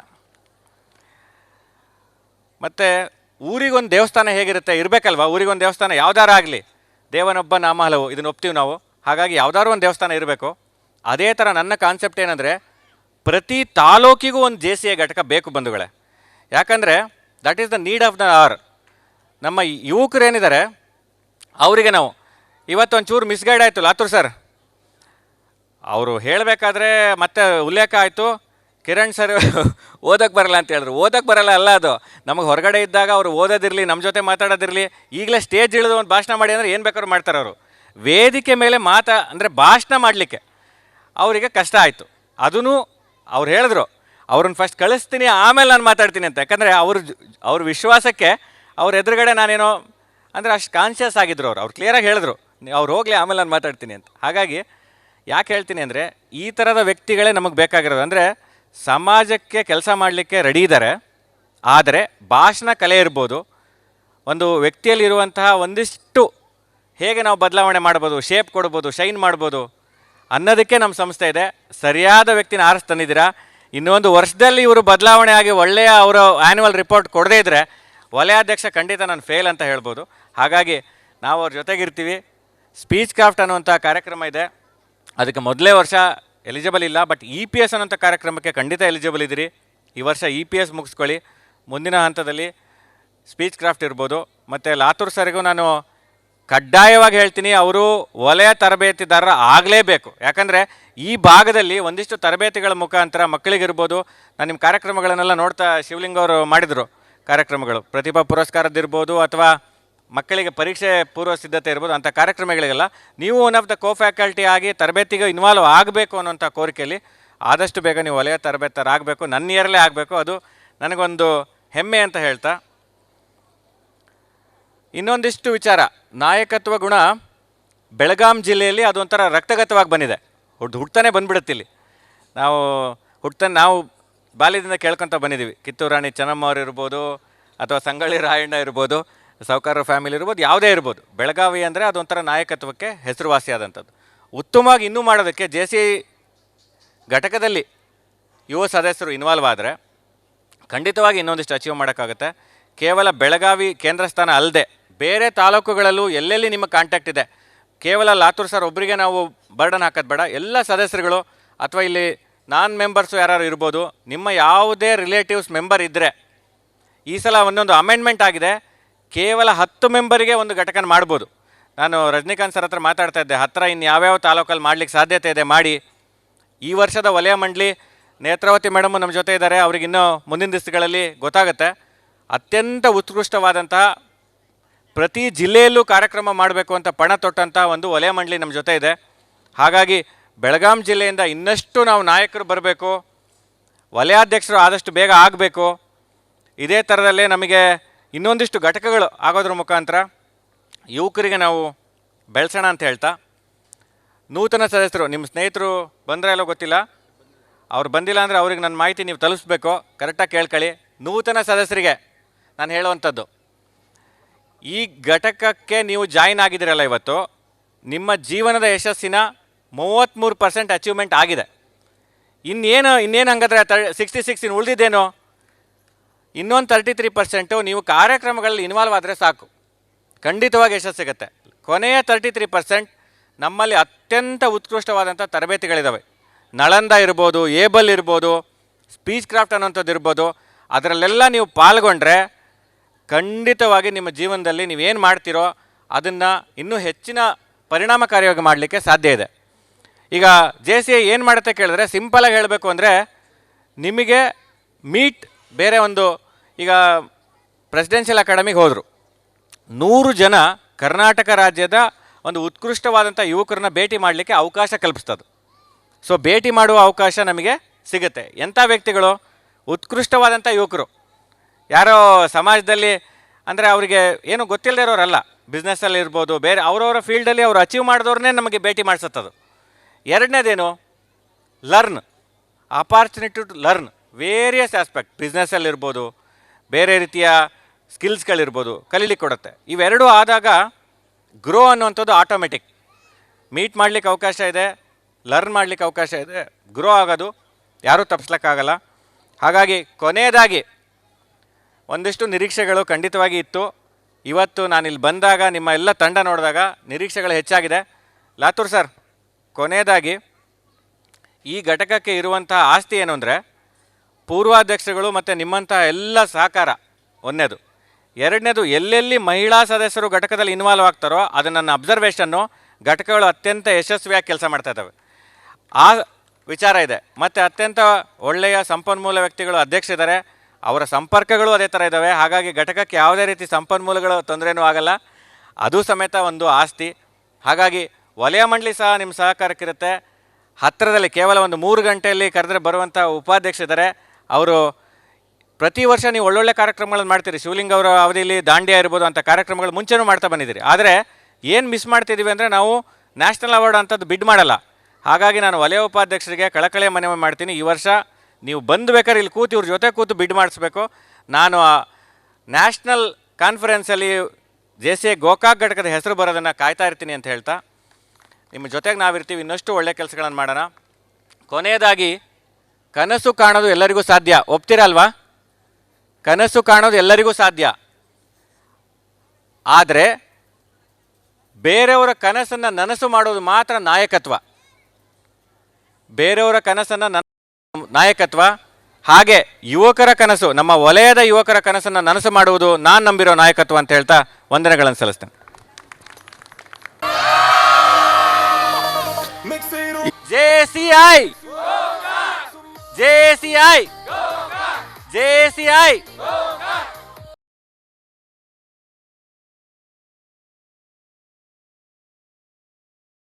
ಮತ್ತು ಊರಿಗೊಂದು ದೇವಸ್ಥಾನ ಹೇಗಿರುತ್ತೆ, ಇರಬೇಕಲ್ವ? ಊರಿಗೊಂದು ದೇವಸ್ಥಾನ ಯಾವ್ದಾರು ಆಗಲಿ, ದೇವನೊಬ್ಬ ನಾಮ ಹಲವು, ಇದನ್ನು ಒಪ್ತೀವಿ ನಾವು. ಹಾಗಾಗಿ ಯಾವ್ದಾದ್ರು ಒಂದು ದೇವಸ್ಥಾನ ಇರಬೇಕು. ಅದೇ ಥರ ನನ್ನ ಕಾನ್ಸೆಪ್ಟ್ ಏನಂದರೆ, ಪ್ರತಿ ತಾಲೂಕಿಗೂ ಒಂದು JCI ಘಟಕ ಬೇಕು ಬಂಧುಗಳೇ. ಯಾಕಂದರೆ that is the need of the hour. ನಮ್ಮ ಯುವಕರು ಏನಿದ್ದಾರೆ ಅವರಿಗೆ ನಾವು ಇವತ್ತು ಒಂಚೂರು ಮಿಸ್ಗೈಡ್ ಆಯಿತು ಲಾತೂರ್ ಸರ್, ಅವರು ಹೇಳಬೇಕಾದ್ರೆ ಮತ್ತೆ ಉಲ್ಲೇಖ ಆಯಿತು, ಕಿರಣ್ ಸರ್ ಓದೋಕ್ಕೆ ಬರಲ್ಲ ಅಂತ ಹೇಳಿದ್ರು. ಓದೋಕ್ಕೆ ಬರಲ್ಲ ಅಲ್ಲ, ಅದು ನಮಗೆ ಹೊರಗಡೆ ಇದ್ದಾಗ ಅವರು ಓದೋದಿರಲಿ, ನಮ್ಮ ಜೊತೆ ಮಾತಾಡೋದಿರಲಿ, ಈಗಲೇ ಸ್ಟೇಜ್ ಇಳಿದು ಒಂದು ಭಾಷಣ ಮಾಡಿ ಅಂದರೆ ಏನು ಬೇಕಾದ್ರೂ ಮಾಡ್ತಾರೆ ಅವರು. ವೇದಿಕೆ ಮೇಲೆ ಅಂದರೆ ಭಾಷಣ ಮಾಡಲಿಕ್ಕೆ ಅವರಿಗೆ ಕಷ್ಟ ಆಯಿತು. ಅದೂ ಅವ್ರು ಹೇಳಿದ್ರು, ಅವ್ರನ್ನ ಫಸ್ಟ್ ಕಳಿಸ್ತೀನಿ ಆಮೇಲೆ ನಾನು ಮಾತಾಡ್ತೀನಿ ಅಂತ. ಯಾಕಂದರೆ ಅವ್ರ ವಿಶ್ವಾಸಕ್ಕೆ ಅವ್ರ ಎದುರುಗಡೆ ನಾನೇನೋ ಅಂದರೆ ಅಷ್ಟು ಕಾನ್ಷಿಯಸ್ ಆಗಿದ್ರು ಅವ್ರು ಕ್ಲಿಯರಾಗಿ ಹೇಳಿದ್ರು, ಅವ್ರು ಹೋಗಲಿ ಆಮೇಲೆ ನಾನು ಮಾತಾಡ್ತೀನಿ ಅಂತ. ಹಾಗಾಗಿ ಯಾಕೆ ಹೇಳ್ತೀನಿ ಅಂದರೆ, ಈ ಥರದ ವ್ಯಕ್ತಿಗಳೇ ನಮಗೆ ಬೇಕಾಗಿರೋದು. ಅಂದರೆ ಸಮಾಜಕ್ಕೆ ಕೆಲಸ ಮಾಡಲಿಕ್ಕೆ ರೆಡಿ ಇದ್ದಾರೆ, ಆದರೆ ಭಾಷಣ ಕಲೆ ಇರ್ಬೋದು, ಒಂದು ವ್ಯಕ್ತಿಯಲ್ಲಿರುವಂತಹ ಒಂದಿಷ್ಟು ಹೇಗೆ ನಾವು ಬದಲಾವಣೆ ಮಾಡ್ಬೋದು, ಶೇಪ್ ಕೊಡ್ಬೋದು, ಶೈನ್ ಮಾಡ್ಬೋದು ಅನ್ನೋದಕ್ಕೆ ನಮ್ಮ ಸಂಸ್ಥೆ ಇದೆ. ಸರಿಯಾದ ವ್ಯಕ್ತಿನ ಆರಿಸಿ ತಂದಿದ್ದೀರಾ. ಇನ್ನೊಂದು ವರ್ಷದಲ್ಲಿ ಇವರು ಬದಲಾವಣೆ ಆಗಿ ಒಳ್ಳೆಯ ಅವರ ಆ್ಯನ್ಯುವಲ್ ರಿಪೋರ್ಟ್ ಕೊಡದೇ ಇದ್ದರೆ ವಲಯಾಧ್ಯಕ್ಷ ಖಂಡಿತ ನಾನು ಫೇಲ್ ಅಂತ ಹೇಳ್ಬೋದು. ಹಾಗಾಗಿ ನಾವು ಅವ್ರ ಜೊತೆಗಿರ್ತೀವಿ. ಸ್ಪೀಚ್ ಕ್ರಾಫ್ಟ್ ಅನ್ನುವಂಥ ಕಾರ್ಯಕ್ರಮ ಇದೆ, ಅದಕ್ಕೆ ಮೊದಲೇ ವರ್ಷ ಎಲಿಜಿಬಲ್ ಇಲ್ಲ, ಬಟ್ EPS ಅನ್ನೋಂಥ ಕಾರ್ಯಕ್ರಮಕ್ಕೆ ಖಂಡಿತ ಎಲಿಜಿಬಲ್ ಇದ್ದೀರಿ. ಈ ವರ್ಷ EPS ಮುಗಿಸ್ಕೊಳ್ಳಿ. ಮುಂದಿನ ಹಂತದಲ್ಲಿ ಸ್ಪೀಚ್ ಕ್ರಾಫ್ಟ್ ಇರ್ಬೋದು. ಮತ್ತು ಲಾತೂರ್ ಸರ್ಗೂ ನಾನು ಕಡ್ಡಾಯವಾಗಿ ಹೇಳ್ತೀನಿ, ಅವರು ವಲಯ ತರಬೇತಿದಾರರು ಆಗಲೇಬೇಕು. ಯಾಕಂದರೆ ಈ ಭಾಗದಲ್ಲಿ ಒಂದಿಷ್ಟು ತರಬೇತಿಗಳ ಮುಖಾಂತರ ಮಕ್ಕಳಿಗಿರ್ಬೋದು, ನಾನು ನಿಮ್ಮ ಕಾರ್ಯಕ್ರಮಗಳನ್ನೆಲ್ಲ ನೋಡ್ತಾ, ಶಿವಲಿಂಗ ಅವರು ಮಾಡಿದರು ಕಾರ್ಯಕ್ರಮಗಳು, ಪ್ರತಿಭಾ ಪುರಸ್ಕಾರದ್ದಿರ್ಬೋದು ಅಥವಾ ಮಕ್ಕಳಿಗೆ ಪರೀಕ್ಷೆ ಪೂರ್ವ ಸಿದ್ಧತೆ ಇರ್ಬೋದು, ಅಂಥ ಕಾರ್ಯಕ್ರಮಗಳಿಗೆಲ್ಲ ನೀವು ಒನ್ ಆಫ್ ದ ಫ್ಯಾಕಲ್ಟಿ ಆಗಿ ತರಬೇತಿಗೆ ಇನ್ವಾಲ್ವ್ ಆಗಬೇಕು ಅನ್ನೋಂಥ ಕೋರಿಕೆಯಲ್ಲಿ ಆದಷ್ಟು ಬೇಗ ನೀವು ವಲಯ ತರಬೇತರಾಗಬೇಕು. ನನ್ನ ಇಯರಲ್ಲೇ ಆಗಬೇಕು, ಅದು ನನಗೊಂದು ಹೆಮ್ಮೆ ಅಂತ ಹೇಳ್ತಾ, ಇನ್ನೊಂದಿಷ್ಟು ವಿಚಾರ, ನಾಯಕತ್ವ ಗುಣ ಬೆಳಗಾಂ ಜಿಲ್ಲೆಯಲ್ಲಿ ಅದೊಂಥರ ರಕ್ತಗತವಾಗಿ ಬಂದಿದೆ. ಹುಡ್ತಾನೆ ಬಂದ್ಬಿಡುತ್ತೆ ಇಲ್ಲಿ. ನಾವು ಬಾಲ್ಯದಿಂದ ಕೇಳ್ಕೊತ ಬಂದಿದ್ದೀವಿ. ಕಿತ್ತೂರು ರಾಣಿ ಚೆನ್ನಮ್ಮ ಅವರು ಇರ್ಬೋದು, ಅಥವಾ ಸಂಗೊಳ್ಳಿ ರಾಯಣ್ಣ ಇರ್ಬೋದು, ಸಾಹುಕಾರ ಫ್ಯಾಮಿಲಿ ಇರ್ಬೋದು, ಯಾವುದೇ ಇರ್ಬೋದು, ಬೆಳಗಾವಿ ಅಂದರೆ ಅದೊಂಥರ ನಾಯಕತ್ವಕ್ಕೆ ಹೆಸರುವಾಸಿಯಾದಂಥದ್ದು. ಉತ್ತಮವಾಗಿ ಇನ್ನೂ ಮಾಡೋದಕ್ಕೆ JCI ಘಟಕದಲ್ಲಿ ಯುವ ಸದಸ್ಯರು ಇನ್ವಾಲ್ವ್ ಆದರೆ ಖಂಡಿತವಾಗಿ ಇನ್ನೊಂದಿಷ್ಟು ಅಚೀವ್ ಮಾಡೋಕ್ಕಾಗುತ್ತೆ. ಕೇವಲ ಬೆಳಗಾವಿ ಕೇಂದ್ರ ಸ್ಥಾನ ಅಲ್ಲದೆ ಬೇರೆ ತಾಲೂಕುಗಳಲ್ಲೂ ಎಲ್ಲೆಲ್ಲಿ ನಿಮ್ಮ ಕಾಂಟ್ಯಾಕ್ಟ್ ಇದೆ, ಕೇವಲ ಲಾತೂರ್ ಸರ್ ಒಬ್ಬರಿಗೆ ನಾವು ಬರ್ಡನ್ ಹಾಕೋದು ಬೇಡ. ಎಲ್ಲ ಸದಸ್ಯರುಗಳು ಅಥವಾ ಇಲ್ಲಿ ನಾನ್ ಮೆಂಬರ್ಸು ಯಾರು ಇರ್ಬೋದು, ನಿಮ್ಮ ಯಾವುದೇ ರಿಲೇಟಿವ್ಸ್ ಮೆಂಬರ್ ಇದ್ದರೆ, ಈ ಸಲ ಒಂದೊಂದು ಅಮೆಂಡ್ಮೆಂಟ್ ಆಗಿದೆ, ಕೇವಲ 10 ಮೆಂಬರಿಗೆ ಒಂದು ಘಟಕನ ಮಾಡ್ಬೋದು. ನಾನು ರಜನಿಕಾಂತ್ ಸರ್ ಹತ್ರ ಮಾತಾಡ್ತಾ ಇದ್ದೆ, ಹತ್ತಿರ ಇನ್ನು ಯಾವ್ಯಾವ ತಾಲೂಕಲ್ಲಿ ಮಾಡಲಿಕ್ಕೆ ಸಾಧ್ಯತೆ ಇದೆ ಮಾಡಿ. ಈ ವರ್ಷದ ವಲಯ ಮಂಡಳಿ ನೇತ್ರಾವತಿ ಮೇಡಮ್ ನಮ್ಮ ಜೊತೆ ಇದ್ದಾರೆ, ಅವ್ರಿಗೆ ಇನ್ನೂ ಮುಂದಿನ ದಿವಸಗಳಲ್ಲಿ ಗೊತ್ತಾಗುತ್ತೆ. ಅತ್ಯಂತ ಉತ್ಕೃಷ್ಟವಾದಂತಹ ಪ್ರತಿ ಜಿಲ್ಲೆಯಲ್ಲೂ ಕಾರ್ಯಕ್ರಮ ಮಾಡಬೇಕು ಅಂತ ಪಣ ತೊಟ್ಟಂಥ ಒಂದು ವಲಯ ಮಂಡಳಿ ನಮ್ಮ ಜೊತೆ ಇದೆ. ಹಾಗಾಗಿ ಬೆಳಗಾಂ ಜಿಲ್ಲೆಯಿಂದ ಇನ್ನಷ್ಟು ನಾವು ನಾಯಕರು ಬರಬೇಕು, ವಲಯಾಧ್ಯಕ್ಷರು ಆದಷ್ಟು ಬೇಗ ಆಗಬೇಕು. ಇದೇ ಥರದಲ್ಲೇ ನಮಗೆ ಇನ್ನೊಂದಿಷ್ಟು ಘಟಕಗಳು ಆಗೋದ್ರ ಮುಖಾಂತರ ಯುವಕರಿಗೆ ನಾವು ಬೆಳೆಸೋಣ ಅಂತ ಹೇಳ್ತಾ, ನೂತನ ಸದಸ್ಯರು ನಿಮ್ಮ ಸ್ನೇಹಿತರು ಬಂದರೆ ಎಲ್ಲೋ ಗೊತ್ತಿಲ್ಲ, ಅವ್ರು ಬಂದಿಲ್ಲ ಅಂದರೆ ಅವ್ರಿಗೆ ನನ್ನ ಮಾಹಿತಿ ನೀವು ತಲುಪಿಸ್ಬೇಕು, ಕರೆಕ್ಟಾಗಿ ಕೇಳ್ಕೊಳ್ಳಿ. ನೂತನ ಸದಸ್ಯರಿಗೆ ನಾನು ಹೇಳುವಂಥದ್ದು, ಈ ಘಟಕಕ್ಕೆ ನೀವು ಜಾಯಿನ್ ಆಗಿದ್ದೀರಲ್ಲ ಇವತ್ತು, ನಿಮ್ಮ ಜೀವನದ ಯಶಸ್ಸಿನ 33% ಅಚೀವ್ಮೆಂಟ್ ಆಗಿದೆ. ಇನ್ನೇನು ಹಂಗಾದ್ರೆ 66 ಇನ್ನು ಉಳಿದಿದ್ದೇನೋ, ಇನ್ನೊಂದು 33% ನೀವು ಕಾರ್ಯಕ್ರಮಗಳಲ್ಲಿ ಇನ್ವಾಲ್ವ್ ಆದರೆ ಸಾಕು, ಖಂಡಿತವಾಗಿ ಯಶಸ್ಸು ಸಿಗುತ್ತೆ. ಕೊನೆಯ 33% ನಮ್ಮಲ್ಲಿ ಅತ್ಯಂತ ಉತ್ಕೃಷ್ಟವಾದಂಥ ತರಬೇತಿಗಳಿದ್ದಾವೆ. ನಳಂದ ಇರ್ಬೋದು, ಏಬಲ್ ಇರ್ಬೋದು, ಸ್ಪೀಚ್ ಕ್ರಾಫ್ಟ್ ಅನ್ನೋಂಥದ್ದು ಇರ್ಬೋದು, ಅದರಲ್ಲೆಲ್ಲ ನೀವು ಪಾಲ್ಗೊಂಡ್ರೆ ಖಂಡಿತವಾಗಿ ನಿಮ್ಮ ಜೀವನದಲ್ಲಿ ನೀವೇನು ಮಾಡ್ತೀರೋ ಅದನ್ನು ಇನ್ನೂ ಹೆಚ್ಚಿನ ಪರಿಣಾಮಕಾರಿಯಾಗಿ ಮಾಡಲಿಕ್ಕೆ ಸಾಧ್ಯ ಇದೆ. ಈಗ JCI ಏನು ಮಾಡುತ್ತೆ ಕೇಳಿದ್ರೆ, ಸಿಂಪಲಾಗಿ ಹೇಳಬೇಕು ಅಂದರೆ, ನಿಮಗೆ ಬೇರೆ ಒಂದು ಈಗ ಪ್ರೆಸಿಡೆನ್ಷಿಯಲ್ ಅಕಾಡೆಮಿಗೆ ಹೋದರು, 100 ಜನ ಕರ್ನಾಟಕ ರಾಜ್ಯದ ಒಂದು ಉತ್ಕೃಷ್ಟವಾದಂಥ ಯುವಕರನ್ನ ಭೇಟಿ ಮಾಡಲಿಕ್ಕೆ ಅವಕಾಶ ಕಲ್ಪಿಸ್ತದೆ. ಸೊ ಭೇಟಿ ಮಾಡುವ ಅವಕಾಶ ನಮಗೆ ಸಿಗುತ್ತೆ. ಎಂಥ ವ್ಯಕ್ತಿಗಳು? ಉತ್ಕೃಷ್ಟವಾದಂಥ ಯುವಕರು, ಯಾರೋ ಸಮಾಜದಲ್ಲಿ ಅಂದರೆ ಅವರಿಗೆ ಏನು ಗೊತ್ತಿಲ್ಲದೆ ಇರೋರಲ್ಲ, ಬಿಸ್ನೆಸ್ಸಲ್ಲಿ ಇರ್ಬೋದು, ಬೇರೆ ಅವರವರ ಫೀಲ್ಡಲ್ಲಿ ಅವರು ಅಚೀವ್ ಮಾಡಿದವ್ರನ್ನೇ ನಮಗೆ ಭೇಟಿ ಮಾಡಿಸುತ್ತದು. ಎರಡನೇದೇನು? Learn, opportunity to learn various aspect, ಬಿಸ್ನೆಸ್ಸಲ್ಲಿರ್ಬೋದು, ಬೇರೆ ರೀತಿಯ ಸ್ಕಿಲ್ಸ್ಗಳಿರ್ಬೋದು, ಕಲೀಲಿಕ್ಕೆ ಕೊಡುತ್ತೆ. ಇವೆರಡೂ ಆದಾಗ ಗ್ರೋ ಅನ್ನುವಂಥದ್ದು ಆಟೋಮೆಟಿಕ್. ಮೀಟ್ ಮಾಡಲಿಕ್ಕೆ ಅವಕಾಶ ಇದೆ, ಲರ್ನ್ ಮಾಡಲಿಕ್ಕೆ ಅವಕಾಶ ಇದೆ, ಗ್ರೋ ಆಗೋದು ಯಾರೂ ತಪ್ಪಿಸ್ಲಿಕ್ಕಾಗಲ್ಲ. ಹಾಗಾಗಿ ಕೊನೆಯದಾಗಿ ಒಂದಿಷ್ಟು ನಿರೀಕ್ಷೆಗಳು ಖಂಡಿತವಾಗಿ ಇತ್ತು. ಇವತ್ತು ನಾನಿಲ್ಲಿ ಬಂದಾಗ ನಿಮ್ಮ ಎಲ್ಲ ತಂಡ ನೋಡಿದಾಗ ನಿರೀಕ್ಷೆಗಳು ಹೆಚ್ಚಾಗಿದೆ. ಲಾತೂರ್ ಸರ್, ಕೊನೆಯದಾಗಿ ಈ ಘಟಕಕ್ಕೆ ಇರುವಂತಹ ಆಸ್ತಿ ಏನು ಅಂದರೆ, ಪೂರ್ವಾಧ್ಯಕ್ಷರುಗಳು ಮತ್ತು ನಿಮ್ಮಂಥ ಎಲ್ಲ ಸಹಕಾರ ಒಂದನೇದು. ಎರಡನೇದು, ಎಲ್ಲೆಲ್ಲಿ ಮಹಿಳಾ ಸದಸ್ಯರು ಘಟಕದಲ್ಲಿ ಇನ್ವಾಲ್ವ್ ಆಗ್ತಾರೋ ಅದು ನನ್ನ ಅಬ್ಸರ್ವೇಷನ್ನು, ಘಟಕಗಳು ಅತ್ಯಂತ ಯಶಸ್ವಿಯಾಗಿ ಕೆಲಸ ಮಾಡ್ತಾ ಇದ್ದಾವೆ, ಆ ವಿಚಾರ ಇದೆ. ಮತ್ತು ಅತ್ಯಂತ ಒಳ್ಳೆಯ ಸಂಪನ್ಮೂಲ ವ್ಯಕ್ತಿಗಳು ಅಧ್ಯಕ್ಷರಿದ್ದಾರೆ, ಅವರ ಸಂಪರ್ಕಗಳು ಅದೇ ಥರ ಇದ್ದಾವೆ. ಹಾಗಾಗಿ ಘಟಕಕ್ಕೆ ಯಾವುದೇ ರೀತಿ ಸಂಪನ್ಮೂಲಗಳು ತೊಂದರೆನೂ ಆಗಲ್ಲ, ಅದು ಸಮೇತ ಒಂದು ಆಸ್ತಿ. ಹಾಗಾಗಿ ವಲಯ ಮಂಡಳಿ ಸಹ ನಿಮ್ಮ ಸಹಕಾರಕ್ಕಿರುತ್ತೆ. ಹತ್ತಿರದಲ್ಲಿ ಕೇವಲ ಒಂದು 3 ಗಂಟೆಯಲ್ಲಿ ಕರೆದ್ರೆ ಬರುವಂಥ ಉಪಾಧ್ಯಕ್ಷರಿದ್ದಾರೆ. ಅವರು ಪ್ರತಿ ವರ್ಷ ನೀವು ಒಳ್ಳೊಳ್ಳೆ ಕಾರ್ಯಕ್ರಮಗಳನ್ನು ಮಾಡ್ತೀರಿ. ಶಿವಲಿಂಗ ಅವರ ಅವಧಿಯಲ್ಲಿ ದಾಂಡಿಯಾ ಇರ್ಬೋದು, ಅಂಥ ಕಾರ್ಯಕ್ರಮಗಳು ಮುಂಚೆನೂ ಮಾಡ್ತಾ ಬಂದಿದ್ದೀರಿ. ಆದರೆ ಏನು ಮಿಸ್ ಮಾಡ್ತಿದ್ದೀವಿ ಅಂದರೆ, ನಾವು ನ್ಯಾಷನಲ್ ಅವಾರ್ಡ್ ಅಂಥದ್ದು ಬಿಡ್ ಮಾಡಲ್ಲ. ಹಾಗಾಗಿ ನಾನು ವಲಯ ಉಪಾಧ್ಯಕ್ಷರಿಗೆ ಕಳಕಳಿಯ ಮನವಿ ಮಾಡ್ತೀನಿ, ಈ ವರ್ಷ ನೀವು ಬಂದು ಬೇಕಾದ್ರೆ ಇಲ್ಲಿ ಕೂತು ಇವ್ರ ಜೊತೆ ಕೂತು ಬಿಡ್ ಮಾಡಿಸ್ಬೇಕು. ನಾನು ಆ ನ್ಯಾಷನಲ್ ಕಾನ್ಫರೆನ್ಸಲ್ಲಿ JCI ಗೋಕಾಕ್ ಘಟಕದ ಹೆಸರು ಬರೋದನ್ನು ಕಾಯ್ತಾ ಇರ್ತೀನಿ ಅಂತ ಹೇಳ್ತಾ, ನಿಮ್ಮ ಜೊತೆಗೆ ನಾವಿರ್ತೀವಿ, ಇನ್ನಷ್ಟು ಒಳ್ಳೆಯ ಕೆಲಸಗಳನ್ನು ಮಾಡೋಣ. ಕೊನೆಯದಾಗಿ, ಕನಸು ಕಾಣೋದು ಎಲ್ಲರಿಗೂ ಸಾಧ್ಯ, ಒಪ್ತೀರಲ್ವಾ? ಕನಸು ಕಾಣೋದು ಎಲ್ಲರಿಗೂ ಸಾಧ್ಯ. ಆದರೆ ಬೇರೆಯವರ ಕನಸನ್ನು ನನಸು ಮಾಡೋದು ಮಾತ್ರ ನಾಯಕತ್ವ. ಬೇರೆಯವರ ಕನಸನ್ನು ನಾಯಕತ್ವ. ಹಾಗೆ ಯುವಕರ ಕನಸು, ನಮ್ಮ ವಲಯದ ಯುವಕರ ಕನಸನ್ನು ನನಸು ಮಾಡುವುದು ನಾನು ನಂಬಿರೋ ನಾಯಕತ್ವ ಅಂತ ಹೇಳ್ತಾ ವಂದನೆಗಳನ್ನು ಸಲ್ಲಿಸ್ತೇನೆ. JCI JCI JCI